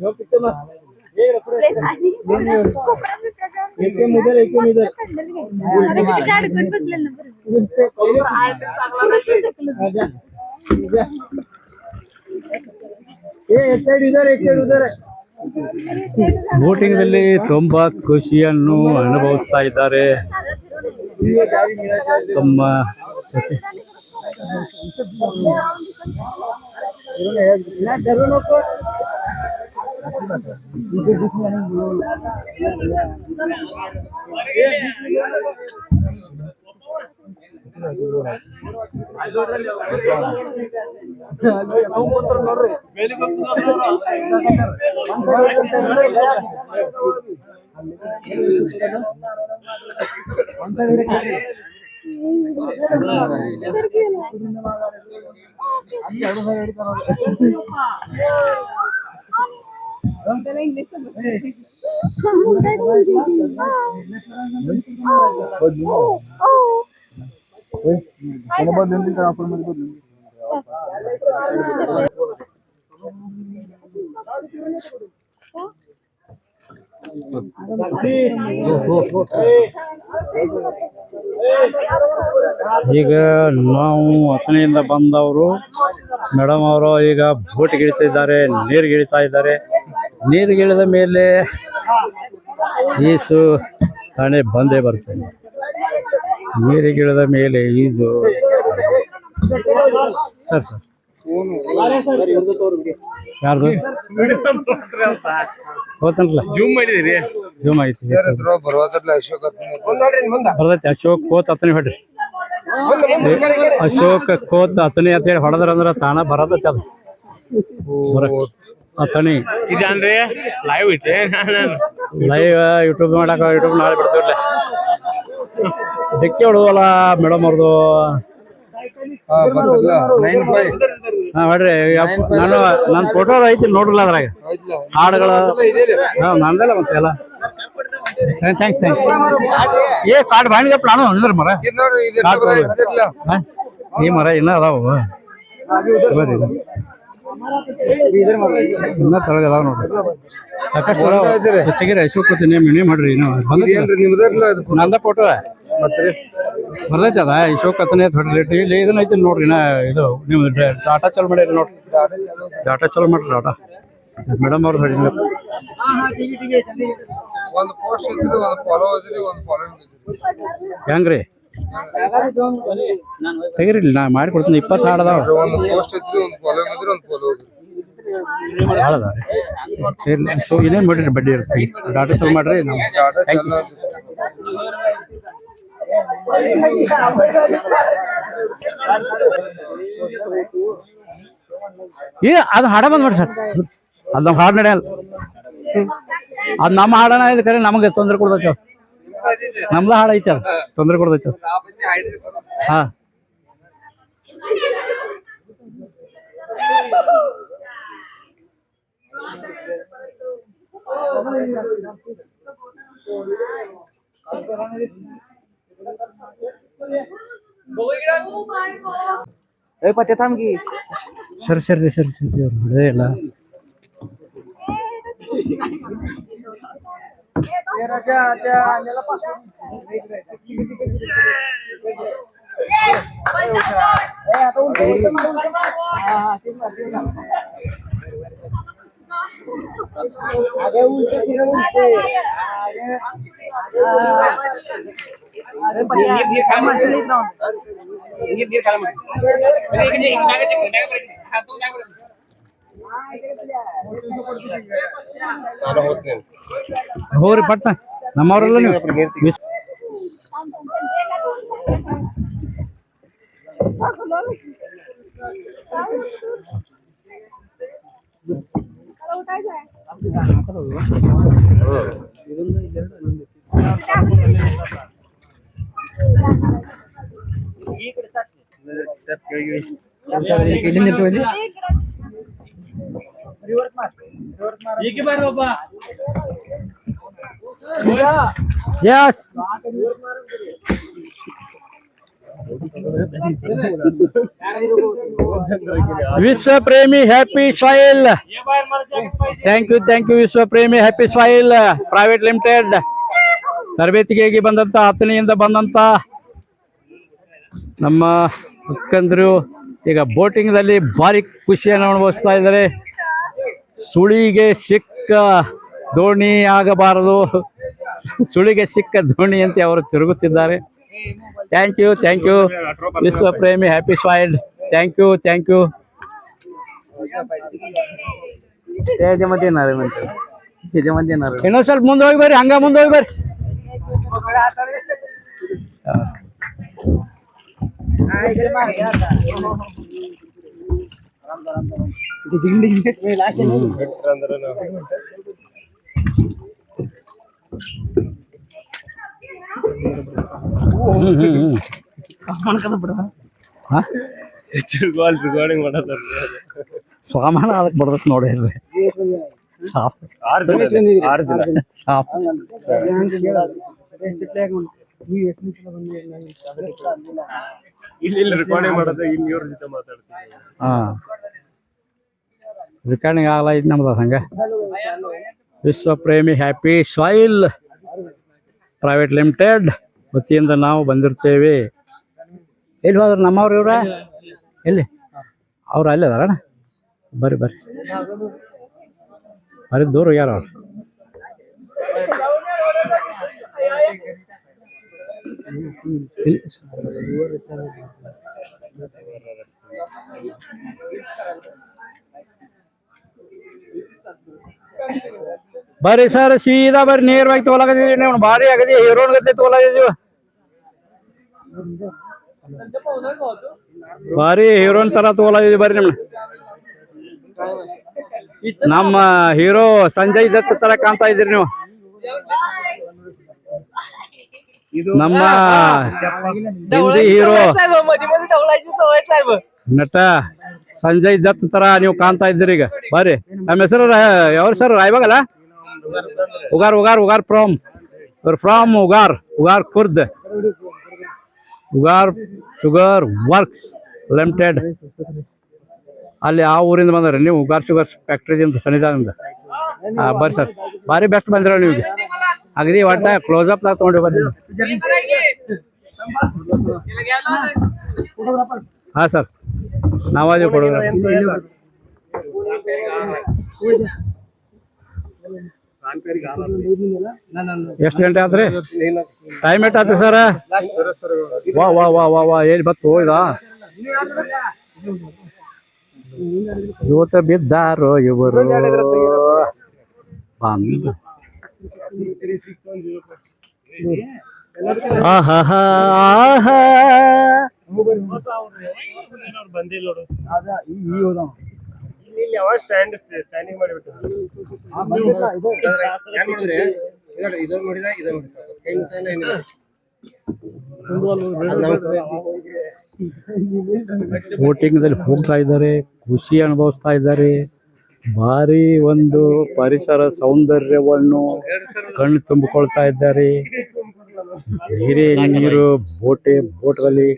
जो कितने में ये रखो एक इधर अरे किती झाड गट बसले ना ये एक साइड उधर ಬೋಟಿಂಗ್ ನಲ್ಲಿ ತುಂಬಾ ಖುಷಿಯನ್ನು ಅನುಭವಿಸ್ತಾ ಇದ್ದಾರೆ. ತಮ್ಮ ಈಗ ನಾವು ಅಥಣಿಯಿಂದ ಬಂದವರು ಮೇಡಮ್ ಅವರು ಈಗ ಬೋಟ್ಗೆ ಇಳಿತಿದ್ದಾರೆ, ನೀರಿಗೆ ಇಳಿತಾ ಇದ್ದಾರೆ. ನೀರಿಗೆ ಇಳಿದ ಮೇಲೆ ಈಸು ತಾನೇ ಬಂದೇ ಬರ್ತೇನೆ. ನೀರಿಗೆ ಇಳಿದ ಮೇಲೆ ಈಜು ಸರ್ ಯಾರ್ದು ಹೋತನಲ್ಲ ಜೂಮ್ ಮಾಡಿದಿರಿ ಜೂಮ್ ಐತಿ ಬರ್ತೈತಿ. ಅಶೋಕ್ ಕೋತ್ ಅತನಿ ಹೊಡ್ರಿ, ಅಶೋಕ್ ಕೋತ್ ಅತನಿ ಅಂತ ಹೇಳಿ ಹೊಡೆದ್ರಂದ್ರ ತಾನ ಬರದೈತಿ ಅದು ಅತನಿ. ಇದಾನ್ರಿ ಲೈವ್ ಐತೆ ಲೈವ್ ಯೂಟ್ಯೂಬ್ ಮಾಡಾಕ ಯೂಟ್ಯೂಬ್ ನಾಳೆ ಬಿಡ್ತೀವ್ರಲ್ಲ. ಡಿಕ್ಕಿ ಹೊಡುವಲ್ಲ ಮೇಡಮ್ ಅವ್ರದ್ದು. ಹಾ ಹೊಡ್ರಿ, ನಾನು ನನ್ನ ಫೋಟೋ ಐತಿ ನೋಡ್ರಲ್ಲ ಅದ್ರಾಗ ಹಾಡುಗಳ ನಂದಲ್ಲ ಮತ್ತೆ ಎಲ್ಲ. ಥ್ಯಾಂಕ್ಸ್ ಏ ಕಾರ್ಡ್ ಬಾಣಿದಪ್ಪ ನಾನು ನಿಂದ್ರ ಮರ ಈ ಮರ ಇನ್ನ ಅದಾವು ಇನ್ನ ತಳಗ ಅದಾವ ನೋಡ್ರಿ. ಸಾಕಷ್ಟು ತೆಗೀರಿ ಅಶೋಕ್ ನೇಮ್ ಮಾಡ್ರಿ. ನಂದ ಫೋಟೋ ಬರ್ತೈತಿ ಅದ ಅಶೋಕ್ ಅತನೇ ಹೊಡ್ರಿ. ಇಲ್ಲಿ ಇದನ್ನ ಐತಿ ನೋಡ್ರಿ. ನಾ ಇದು ನೀವು ಡಾಟಾ ಚಾಲು ಮಾಡಿರಿ ನೋಡ್ರಿ. ಡಾಟಾ ಚಾಲು ಮಾಡ್ರಿ. ಡಾಟಾ ಮೇಡಮ್ ಅವ್ರು ಹೊಡಿ ಹೆಂಗ್ರಿ ತೆಗಿರಿ. ನಾ ಮಾಡಿಕೊಡ್ತೀನಿ. 20 ಹಾಡದಾವ ಭಾಳ ಅದ ರೀ. ಸೊ ಏನೇನು ಮಾಡಿರಿ ಬಡ್ಡಿ ಇರುತ್ತೆ. ಡಾಟಾ ಚಾಲು ಮಾಡ್ರಿ. Thank you. ಏ ಅದು ಹಾಡ ಬಂದ್ ಮಾಡ್ರಿ ಸರ್. ಅದು ನಮ್ಮ ಹಾಡು ನಡೆಯಲ್ಲ. ಅದು ನಮ್ಮ ಹಾಡನ ಇದು ಕರೆ ನಮಗೆ ತೊಂದರೆ ಕೊಡ್ತೈತೆ. ನಮ್ದ ಹಾಡು ಐತೆ ಅದು ತೊಂದರೆ ಕೊಡ್ತೈತೆ. ಹಾ पत्ते थांब की ಸರಿ ಸರಿ ಸರಿ ಸರಿ ಬಿಡೇ ಇಲ್ಲ. ಹೋಗ್ರಿ ಪಟ್ಟ ನಮ್ಮವ್ರಲ್ಲ ನೀವು. Yes. ವಿಶ್ವ ಪ್ರೇಮಿ ಹ್ಯಾಪಿ ಸಾಯಿಲ್. ಥ್ಯಾಂಕ್ ಯು ವಿಶ್ವ ಪ್ರೇಮಿ ಹ್ಯಾಪಿ ಸಾಯಿಲ್ ಪ್ರೈವೇಟ್ ಲಿಮಿಟೆಡ್. ತರಬೇತಿಗೆ ಬಂದಂತ ಅಥಣಿಯಿಂದ ಬಂದಂತ ನಮ್ಮ ಮುಖಂಡರು ಈಗ ಬೋಟಿಂಗ್ ದಲ್ಲಿ ಭಾರಿ ಖುಷಿಯನ್ನು ಅನುಭವಿಸ್ತಾ ಇದ್ದಾರೆ. ಸುಳಿಗೆ ಸಿಕ್ಕ ದೋಣಿ ಆಗಬಾರದು, ಸುಳಿಗೆ ಸಿಕ್ಕ ದೋಣಿ ಅಂತ ಅವರು ತಿರುಗುತ್ತಿದ್ದಾರೆ. ಥ್ಯಾಂಕ್ ಯು ವಿಶ್ವ ಪ್ರೇಮಿ ಹ್ಯಾಪಿ ಸಾಯಿಲ್. ಥ್ಯಾಂಕ್ ಯು त्याच्यामध्ये येणार आहे म्हणते त्याच्यामध्ये येणार आहे ಇನ್ನೊಂದ್ ಸ್ವಲ್ಪ ಮುಂದೆ ಹೋಗಿ ಬರ್ರಿ, ಹಂಗ ಮುಂದೆ ಹೋಗಿ ಬರ್ರಿ. ಹಾ? ಸಾಮಾನ ಅದಕ್ಕೆ ಬರ್ತೈತಿ ನೋಡಿ ಸಾಫ್ ಸಾಫ್ ಇಲ್ಲಿ ರೆಕಾರ್ಡಿಂಗ್ ಮಾಡೋದು ಇಲ್ಲಿ ಇವ್ರ ಜೊತೆ ಮಾತಾಡ್ತೀವಿ. ಹಾ ರಿಕಾರ್ಡಿಂಗ್ ಆಗಲ್ಲ ನಮ್ದು ಹಂಗ. ವಿಶ್ವಪ್ರೇಮಿ ಹ್ಯಾಪಿ ಸಾಯಿಲ್ ಪ್ರೈವೇಟ್ ಲಿಮಿಟೆಡ್ ವತಿಯಿಂದ ನಾವು ಬಂದಿರ್ತೇವೆ. ಎಲ್ಲಿ ಹೋದ್ರು ನಮ್ಮವ್ರು ಇವ್ರ? ಎಲ್ಲಿ ಅವ್ರು ಅಲ್ಲೇ ಅದಾರಣ? ಬರ್ರಿ ಬರ್ರಿ ಬರ್ರಿ, ದೂರ ಹೋಗ್ಯಾರ ಅವ್ರು. ಬರ್ರಿ ಸರ್, ಸೀದಾ ಬರ್ರಿ, ನೇರವಾಗಿ ತೋಲಾಗದಿದ್ವಿ ನೀವು. ಭಾರಿ ಆಗದಿ, ಹೀರೋನ್ ಗತೆ ತೋಲಾಗಿದೀವಿ. ಭಾರಿ ಹೀರೋನ್ ತರ ತೋಲಾಗಿದ್ವಿ ಬರ್ರಿ. ನಮ್ಮ ಹೀರೋ ಸಂಜಯ್ ದತ್ ತರ ಕಾಣ್ತಾ ಇದ್ದೀರಿ ನೀವು. ನಮ್ಮ ಹಿಂದಿ ಹೀರೋ ನಟ ಸಂಜಯ್ ದತ್ ತರ ನೀವು ಕಾಣ್ತಾ ಇದ್ದೀರಿ ಈಗ. ಬರ್ರಿ, ನಮ್ಮ ಹೆಸರು ಯಾವ ಸರ್? ರಾಯಬಾಗಲ್ಲ? Ugar Ugar Ugar from Ugar Khurd. Ugar Sugar Works Limited. ಅಲ್ಲಿ ಆ ಊರಿಂದ ಬಂದ್ರಿ ನೀವು? ಉಗಾರ್ ಶುಗರ್ ಫ್ಯಾಕ್ಟ್ರಿದಿಂದ ಸನ್ನಿಧಾನದಿಂದ. ಬರ್ರಿ ಸರ್, ಭಾರಿ ಬೆಸ್ಟ್ ಬಂದಿರ ನೀವು. ಅಗದಿ ಒಟ್ಟ ಕ್ಲೋಸ್ ಅಪ್ ತಗೊಂಡು ಬಂದಿರಿ. ಹಾ ಸರ್, ನಾವಾಜು ಕೊಡೋದು. ಎಷ್ಟು ಗಂಟೆ ಆತ್ರಿ? ಟೈಮ್ ಎಟ್ ಆತ್ರಿ ಸರ್? ವಾ ವಾ ವಾ ವಾ ವಾ, ಏನ್ ಬತ್ತು ಹೋಯ್ದ? ಇವತ್ತು ಬಿದ್ದಾರೋ ಇವರು ಬಂದು. ಬಂದಿಲ್ಲ ಇಲ್ಲಿ ಯಾವ ಸ್ಟ್ಯಾಂಡಿಂಗ್ ಮಾಡಿಬಿಟ್ಟು ಬೋಟಿಂಗ್ ದಲ್ಲಿ ಹೋಗ್ತಾ ಇದ್ದಾರೆ, ಖುಷಿ ಅನುಭವಿಸ್ತಾ ಇದ್ದಾರೆ. ಭಾರಿ ಒಂದು ಪರಿಸರ ಸೌಂದರ್ಯವನ್ನು ಕಣ್ಣು ತುಂಬಿಕೊಳ್ತಾ ಇದ್ದಾರೆ. ಹಿರೇ ನೀರು ಬೋಟ್ಗಳಲ್ಲಿ.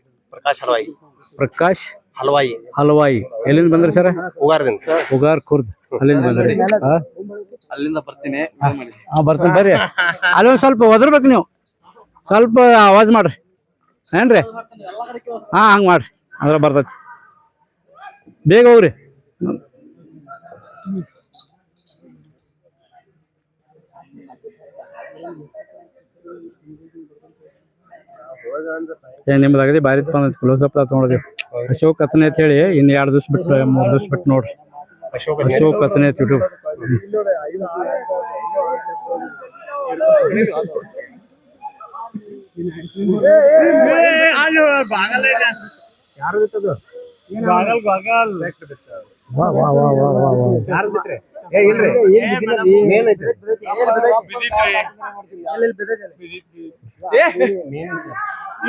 ಪ್ರಕಾಶ್ ಹಲ್ವಾಯಿ ಎಲ್ಲಿಂದ ಬಂದ್ರಿ ಸರ್? ಉಗಾರ್ ಖುರ್ದ್ ಅಲ್ಲಿಂದ ಬಂದ್ರಿ? ಅಲ್ಲಿಂದ ಬರ್ತೀನಿ. ಬರ್ತೀನಿ ಬರ್ರಿ. ಅಲ್ಲೊಂದ್ ಸ್ವಲ್ಪ ಒದರ್ಬೇಕು ನೀವು, ಸ್ವಲ್ಪ ಆವಾಜ್ ಮಾಡ್ರಿ ಏನ್ರಿ? ಹಾ, ಹಂಗ ಮಾಡ್ರಿ, ಅದ್ರ ಬರ್ತೈತಿ. ಬೇಗ ಹೋಗ್ರಿ. ನಿಮ್ದು ಅಗದಿ ಭಾರಿ ಕ್ಲೋಸ್ ಅಪ್ ತಗೊಂಡಿದ್ವಿ. ಅಶೋಕ್ ಕತ್ನೆ ಅಂತ ಹೇಳಿ ಇನ್ನು 2 ದಿವಸ ಬಿಟ್ಟು 3 ದಿವಸ ಬಿಟ್ಟು ನೋಡ್ರಿ. ಅಶೋಕ್ ಕತ್ನೆ ಯೂಟ್ಯೂಬ್.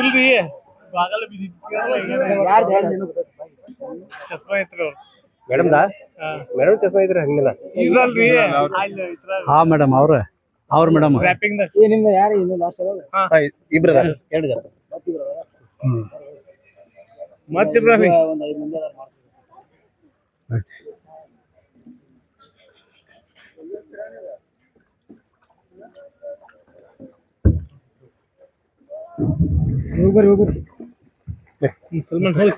ಇಲ್ರಿ ಬಾಗಲ ಮೇಡಮ್ ಚಸ್ಮಾ ಇದ್ರಿ ಹಂಗಿಲ್ಲ ಇಲ್ರಿ. ಹಾ ಮೇಡಮ್, ಅವ್ರ ಮೇಡಮ್ ಇಬ್ರದ ಮತ್ತಿಬ್ರ ಹೋಗ್ಬರ್ರಿ. ಸಲ್ಮಾನ್ ಹೋಗಿ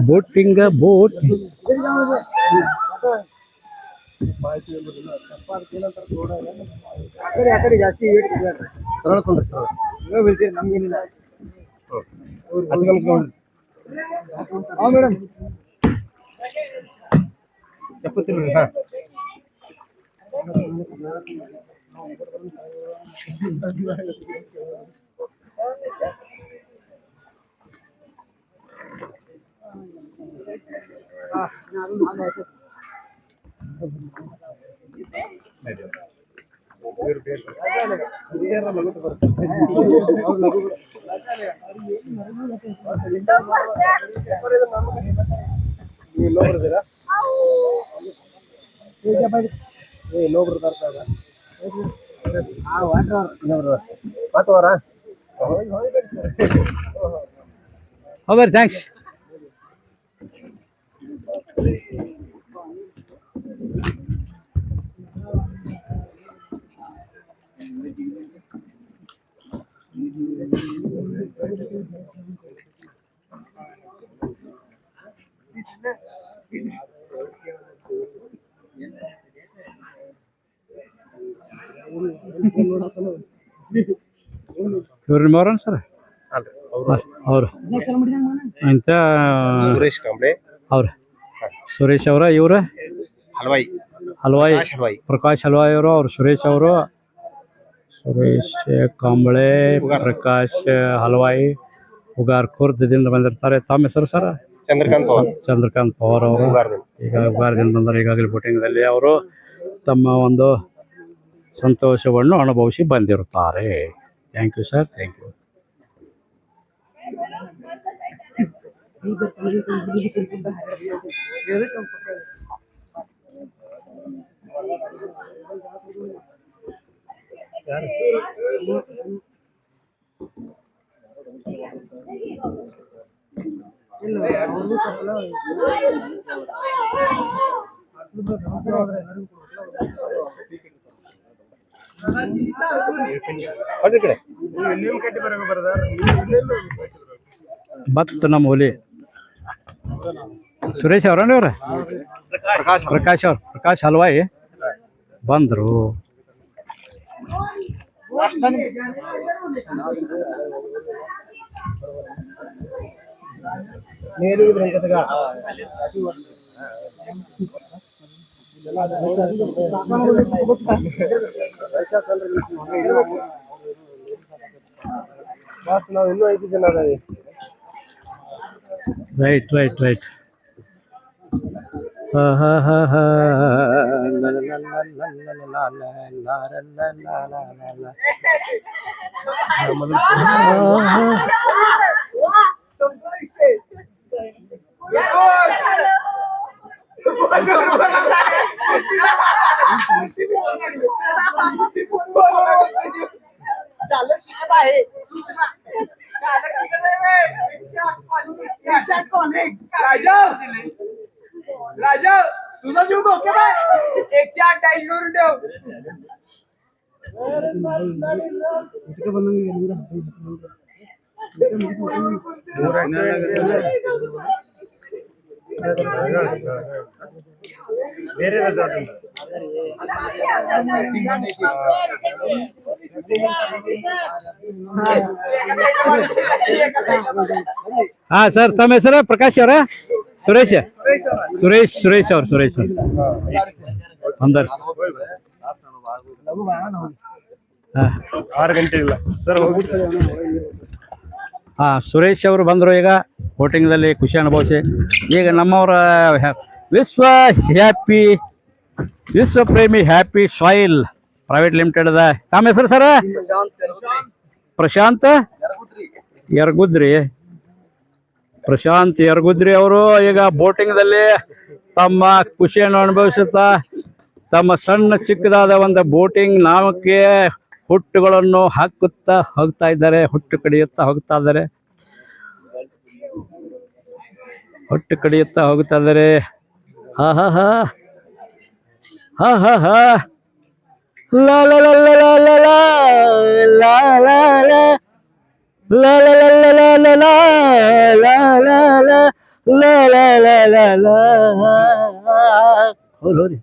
ಬೋಟಿಂಗ್ ಬೋಟ್ ಜಾಸ್ತಿ ನಮ್ಗೇನಿಲ್ಲ ಮೇಡಮ್ ಓವರ್ ಥ್ಯಾಂಕ್ಸ್. ಇವ್ರ ನಿಮ್ಮವ್ರ ಸರ್ ಅವರು ಅಂತ ಸುರೇಶ್ ಕಾಂಬ್ಳೆ ಅವ್ರು ಸುರೇಶ್ ಅವರ ಇವ್ರ ಹಲ್ವಾಯಿ ಹಲ್ವಾಯಿ ಪ್ರಕಾಶ್ ಹಲ್ವಾಯಿ ಅವರು ಅವ್ರು ಸುರೇಶ್ ಅವರು ಸುರೇಶ್ ಕಾಂಬಳೆ ಪ್ರಕಾಶ್ ಹಲ್ವಾಯಿ ಉಗಾರ್ ಖುರ್ದದಿಂದ ಬಂದಿರ್ತಾರೆ. ತಮ್ಮ ಹೆಸರು ಸರ್? ಚಂದ್ರಕಾಂತ್ ಪವಾರ್ ಅವರು ಈಗ ಉಗಾರದಿಂದ ಬಂದರೆ ಈಗಾಗಲೇ ಬೋಟಿಂಗ್ದಲ್ಲಿ ಅವರು ತಮ್ಮ ಒಂದು ಸಂತೋಷವನ್ನು ಅನುಭವಿಸಿ ಬಂದಿರುತ್ತಾರೆ. Thank you sir, thank you. But ನಮ್ಮ ಹುಲಿ ಸುರೇಶ್ ಅವ್ರನ್ನ ಇವ್ರ ಪ್ರಕಾಶ್ ಹಲ್ವಾಯಿ ಬಂದರು. ನಾವು ಇನ್ನೂ 5 ಜನ ಅದಾವೆ. ರೈಟ್ चालक शिकत आहे सूचना चालक शिकत आहे राजा तुझा जीव धोक्यात आहे. 108 डाईल करून ठेव. ಬೇರೆ ಹಾ ಸರ್, ತಮ್ಮ ಹೆಸರು? ಪ್ರಕಾಶ್ ಅವರ? ಸುರೇಶ್ ಅವ್ರು ಅಂದರ್ 6 ಗಂಟೆ ಇಲ್ಲ ಸರ್. ಹಾ, ಸುರೇಶ್ ಅವರು ಬಂದರು. ಈಗ ಬೋಟಿಂಗ್ದಲ್ಲಿ ಖುಷಿ ಅನುಭವಿಸಿ ಈಗ ನಮ್ಮವರ ವಿಶ್ವಪ್ರೇಮಿ ಹ್ಯಾಪಿ ಸಾಯಿಲ್ ಪ್ರೈವೇಟ್ ಲಿಮಿಟೆಡ್. ತಮ್ಮ ಹೆಸರು ಸರ್? ಪ್ರಶಾಂತ್ ಯರಗುದ್ರಿ ಅವರು ಈಗ ಬೋಟಿಂಗ್ದಲ್ಲಿ ತಮ್ಮ ಖುಷಿಯನ್ನು ಅನುಭವಿಸುತ್ತಾ ತಮ್ಮ ಸಣ್ಣ ಚಿಕ್ಕದಾದ ಒಂದು ಬೋಟಿಂಗ್ ನಾಮಕ್ಕೆ ಹುಟ್ಟುಗಳನ್ನು ಹಾಕುತ್ತಾ ಹೋಗ್ತಾ ಇದ್ದಾರೆ. ಹುಟ್ಟು ಕಡಿಯುತ್ತಾ ಹೋಗ್ತಾ ಇದ್ದಾರೆ. ಹಾ ಹಾ ಹಾ ಹಾ ಹಾ ಹಾ ಲಾ ಲಾ ಲಾ ಲಾ ಲಾ ಲಾ ಲಾ ಲಾ ಲಾ La la la la la la la la la la la la la la la ಹೌದು ಹೌದು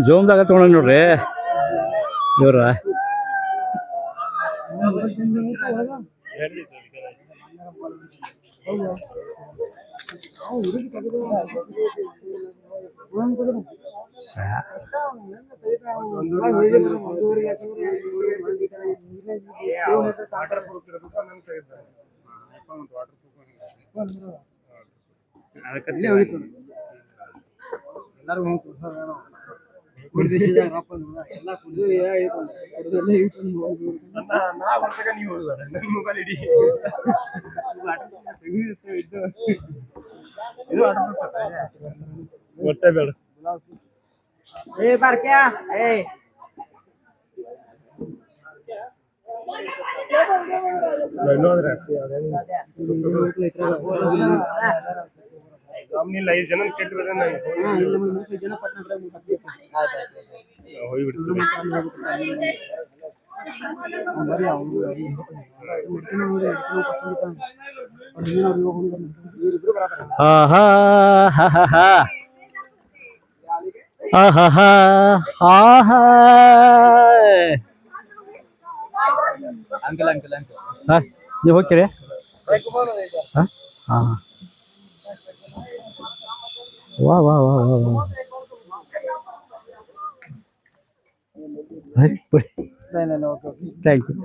ಜೂಮ್ದಾಗ ತಗೊಂಡ ನೋಡ್ರಿ ಇವ್ರ ಒಟ್ಟೆ ಬೇಡ ನಮ್ನಿಲ್ಲ 5 ಜನ ಕೆಟ್ಟು ಹೋಗ್ಬಿಡ್ತೀವಿ ನೀವು ಹೋಗ್ತೀರಿ ವಾ ವಾ ವಾ ವಾ ವಾ thank you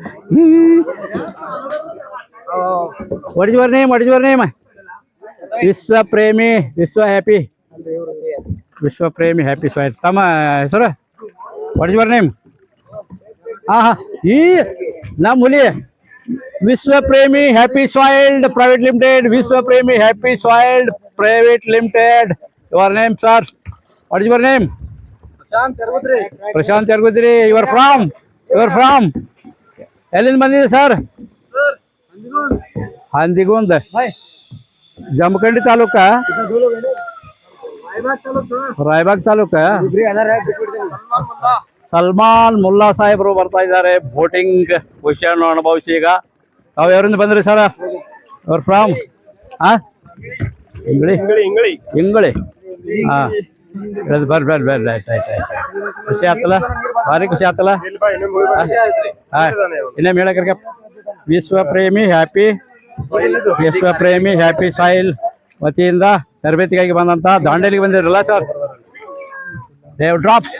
what is your name Vishwa ಪ್ರೇಮಿ ಹ್ಯಾಪಿ ಸಾಯಿಲ್ ತಮ್ಮ ಹೆಸರು ವಾಟ್ ಇಸ್ ಯುವರ್ ನೇಮ್ ಈ ನಮ್ಮ ಹುಲಿ ವಿಶ್ವ ಪ್ರೇಮಿ Happy Soil Private Limited your name sir what is your name Prashant Yargudri your from ಎಲ್ಲಿಂದ ಬಂದಿದೆ ಸರ್ ಹಂದಿಗುಂದ ಜಮಖಂಡಿ ತಾಲೂಕ ರಾಯಬಾಗ್ ತಾಲೂಕ ಸಲ್ಮಾನ್ ಮುಲ್ಲಾ ಸಾಹೇಬರು ಬರ್ತಾ ಇದ್ದಾರೆ ಬೋಟಿಂಗ್ ಖುಷಿಯನ್ನು ಅನುಭವಿಸಿ ಈಗ ತಾವು ಯಾರಿಂದ ಬಂದ್ರಿ ಸರ್ ಯುವರ್ ಫ್ರಾಮ್ ಇಂಗಳಿ ಬರ್ರಿ ಖುಷಿ ಆತಲ್ಲ ಭಾರಿ ಖುಷಿ ಆತಲ್ಲ ಇನ್ನೇಮ್ ಹೇಳಕ್ರಿ ವಿಶ್ವ ಪ್ರೇಮಿ ಹ್ಯಾಪಿ ಸಾಯಿಲ್ ವತಿಯಿಂದ ತರಬೇತಿಗಾಗಿ ಬಂದಂತ ದಾಂಡೇಲಿಗೆ ಬಂದಿರಲ್ಲ ಸರ್ ದೇವ್ ಡ್ರಾಪ್ಸ್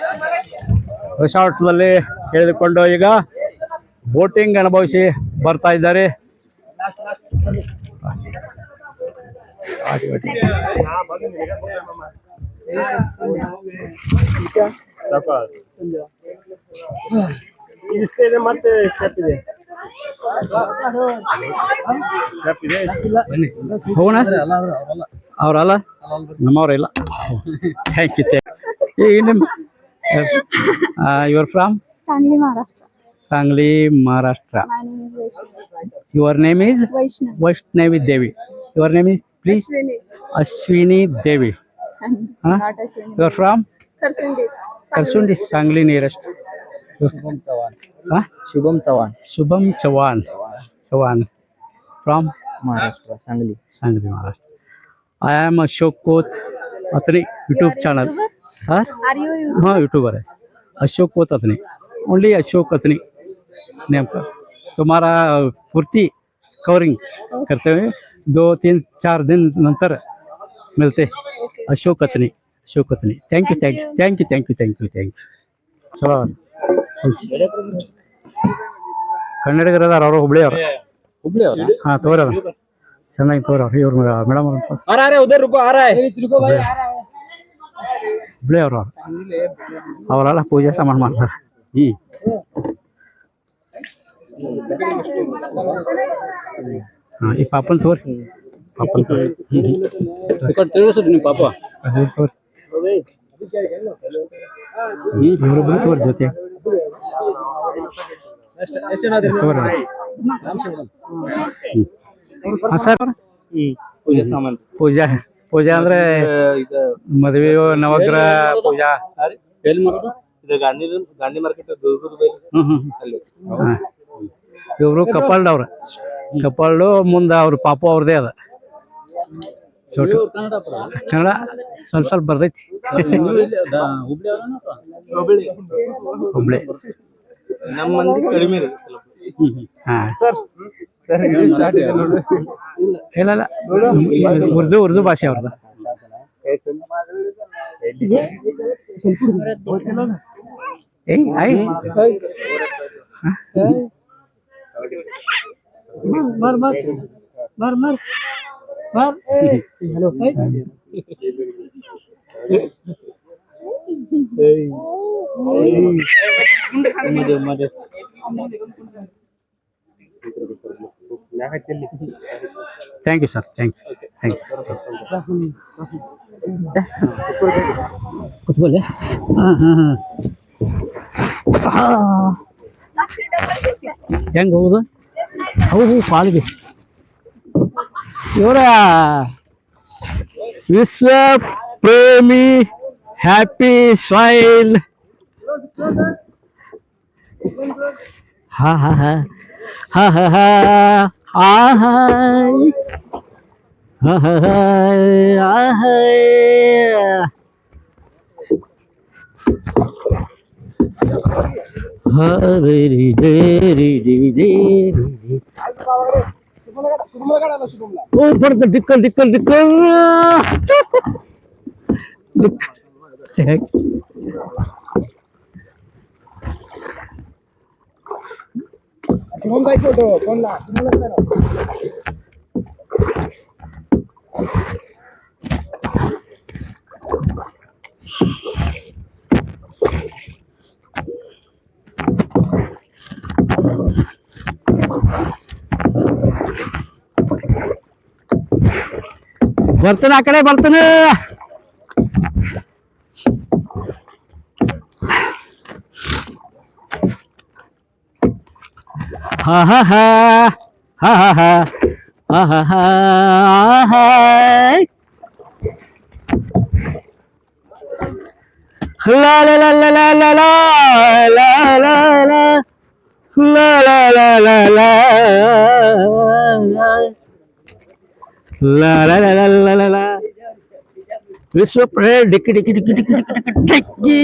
ರಿಸಾರ್ಟ್ನಲ್ಲಿ ಇಳಿದುಕೊಂಡು ಈಗ ಬೋಟಿಂಗ್ ಅನುಭವಿಸಿ ಬರ್ತಾ ಇದ್ದಾರೆ ಮತ್ತೆ ಸ್ಟೆಪ್ ಇದೆ ಹೋಗೋಣ ಅವರಲ್ಲ ನಮ್ಮವ್ರಿಲ್ಲ ಥ್ಯಾಂಕ್ ಯು ನಿಮ್ಮ your from Sangli, Maharashtra. Sangli, Maharashtra. My name is Vaishnavi. Your name is Vaishnavi Devi. Your name is please Ashwini Devi. Not Ashwini. You are from Karsundi. Karsundi, Sangli nearest. Shubham Chavan. Chavan. From Maharashtra, Sangli. Maharashtra. I am Ashok Koth Atani YouTube channel. Are you? हाँ यूट्यूबर है अशोक कोत अतनी ओनली अशोक अतनी नेम पर तुम्हारा पूर्ति कवरिंग करते हुए 2-3-4 दिन नंतर मिलते अशोक अतनी थैंक यू चलो ಕನ್ನಡಿಗರದ ಅವರು ಹುಬ್ಳಿ ಅವರು ಹಾಂ ತೋರ ಚೆನ್ನಾಗಿ ತೋರ ಇವ್ರು ಮೇಡಮ್ ಅಂತ ಹುಬ್ಳಿ ಅವರು ಅವರೆಲ್ಲ ಪೂಜೆ ಸಾಮಾನು ಮಾಡ್ತಾರೆ ಹಾಂ ಈ ಪಾಪನ್ ತೋರಿ ತಿಳ್ಸೋದು ನೀವು ಪಾಪ ತೋರಿ ಇವರೊಬ್ಬರು ತೋರಿ ಜೊತೆ ತೋರಿ ಸರ್ ಪೂಜಾ ಪೂಜಾ ಅಂದ್ರೆ ಮದ್ವೆ ನವಗ್ರಹ ಪೂಜಾ. ಎಲ್ಲಿ ಮಾಡೋದು? ಇದು ಗಾಂಧಿ ಮಾರ್ಕೆಟ್ ಇವರು ಕಪಾಲ್ಡ್ ಅವ್ರ ಕಪಾಲ್ಡು ಮುಂದೆ ಅವ್ರ ಪಾಪು ಅವ್ರದೇ ಅದ. ಕನ್ನಡ ಸ್ವಲ್ಪ ಸ್ವಲ್ಪ ಬರ್ತೈತಿ. ಹುಬ್ಳಿ ನಮ್ಮ ಮಂದಿ ಕಡಿಮೆ ರೀ. ಹಾ ಇಲ್ಲ ಉರ್ದು ಭಾಷೆ ಅವ್ರದ್ದು. Thank you sir, thank you. ಕುತ್ಕೊಳ್ಳಿ. ಹೆಂಗೆ ಹೋಗುದು? ಹೌದು ಪಾಲಿಗೆ ಇವರ ವಿಶ್ವ ಪ್ರೇಮಿ ಹ್ಯಾಪಿ ಸಾಯಿಲ್. ಹಾ ಹಾ ಹಾ ಹಾ ಹಾ ಹಾ ಆಹಾಯ್ ಹಾ ಹಾ ಆಹಾಯ್. ಬರ್ತ ದಿಕ್ಕಲ್ ದಿಕ್ಕಲ್ ದಿಕ್ಕಲ್ ಬರ್ತಾನೆ, ಆ ಕಡೆ ಬರ್ತಾನೆ. ಹಾ ಹಾ ಹಾ ಹಾ ಹಾ ಹಾ ಹಾ ಹಾ ಹಾ ಹಾಯ್. ಲಾ ಲಾ ಲಾ ಲಾ ಲಾ ಲಾ ಲಾ ಲಾ ಲಾ ಲಾ ಲಾ ಲಾ ಲಾ ಲಾ ಲಾ la la la la la la la ವಿಶ್ವ ಪ್ರೇ ಡಿಕ್ಕಿ ಡಿಕ್ಕಿ ಡಿಕ್ಕಿ ಡಿಕ್ಕಿ ಡಿಕ್ಕಿ ಡಿಕ್ಕಿ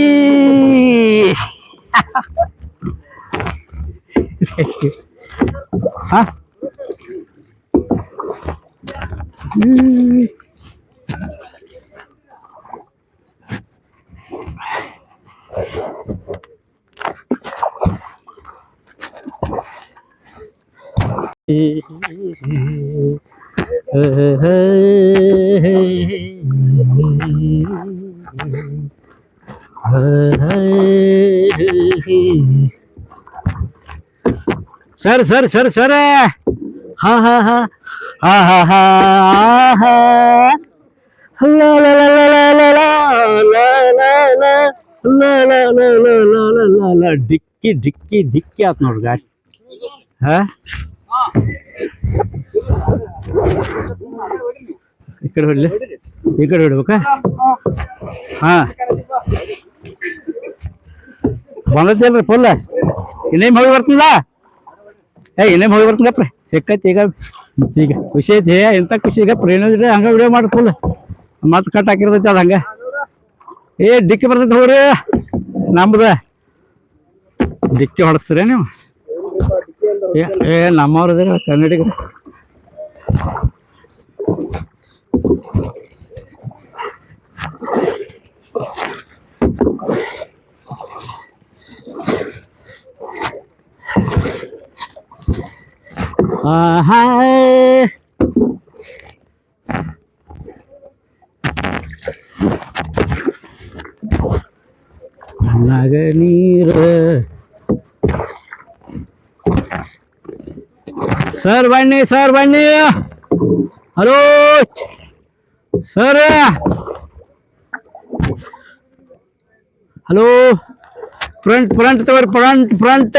ಹಾ सर सर सर सर हाँ हाँ हाँ हाँ हाँ हाँ हाँ ला ला ला ला ला ला ला ला ला ला ला ला ला ला ला ला ला डिक्की डिक्की डिक्की आत नोड ಗಾಡಿ हाँ इकडे ಹೊಡಲಿ ಈ ಕಡೆ ಹೊಡಬೇಕಾ ಹಾ ಬಂದೈತಲ್ರಿ ಫುಲ್ ಇನ್ನೇನು ಹೋಗಿ ಬರ್ತಲ್ಲ ಇನ್ನೇನು ಹೋಗಿ ಬರ್ತಲ್ಲಪ್ಪ ಸಿಕ್ಕೈತಿ ಈಗ ಖುಷಿ ಐತಿ ಇಂಥ ಖುಷಿ ಈಗ ಪ್ರೇಣಿದ್ರೆ ಹಂಗೆ ವಿಡಿಯೋ ಮಾಡಿ ಫುಲ್ ಮತ್ತೆ ಕಟ್ ಹಾಕಿರ್ತೈತಿ ಅದು ಹಂಗೆ ಡಿಕ್ಕಿ ಬರ್ತೈತೆ ಹೋಗ್ರಿ ನಮ್ದು ಡಿಕ್ಕಿ ಹೊಡೆಸ್ತೀರಿ ನೀವು ನಮ್ಮವ್ರು ಇದಾರೆ ಕನ್ನಡಿಗರು ನಗ ನೀರ ಸರ್ ಬನ್ನಿ ಹಲೋ ಸರ್ ಹಲೋ ಫ್ರಂಟ್ ತಗೋರಿ ಫ್ರಂಟ್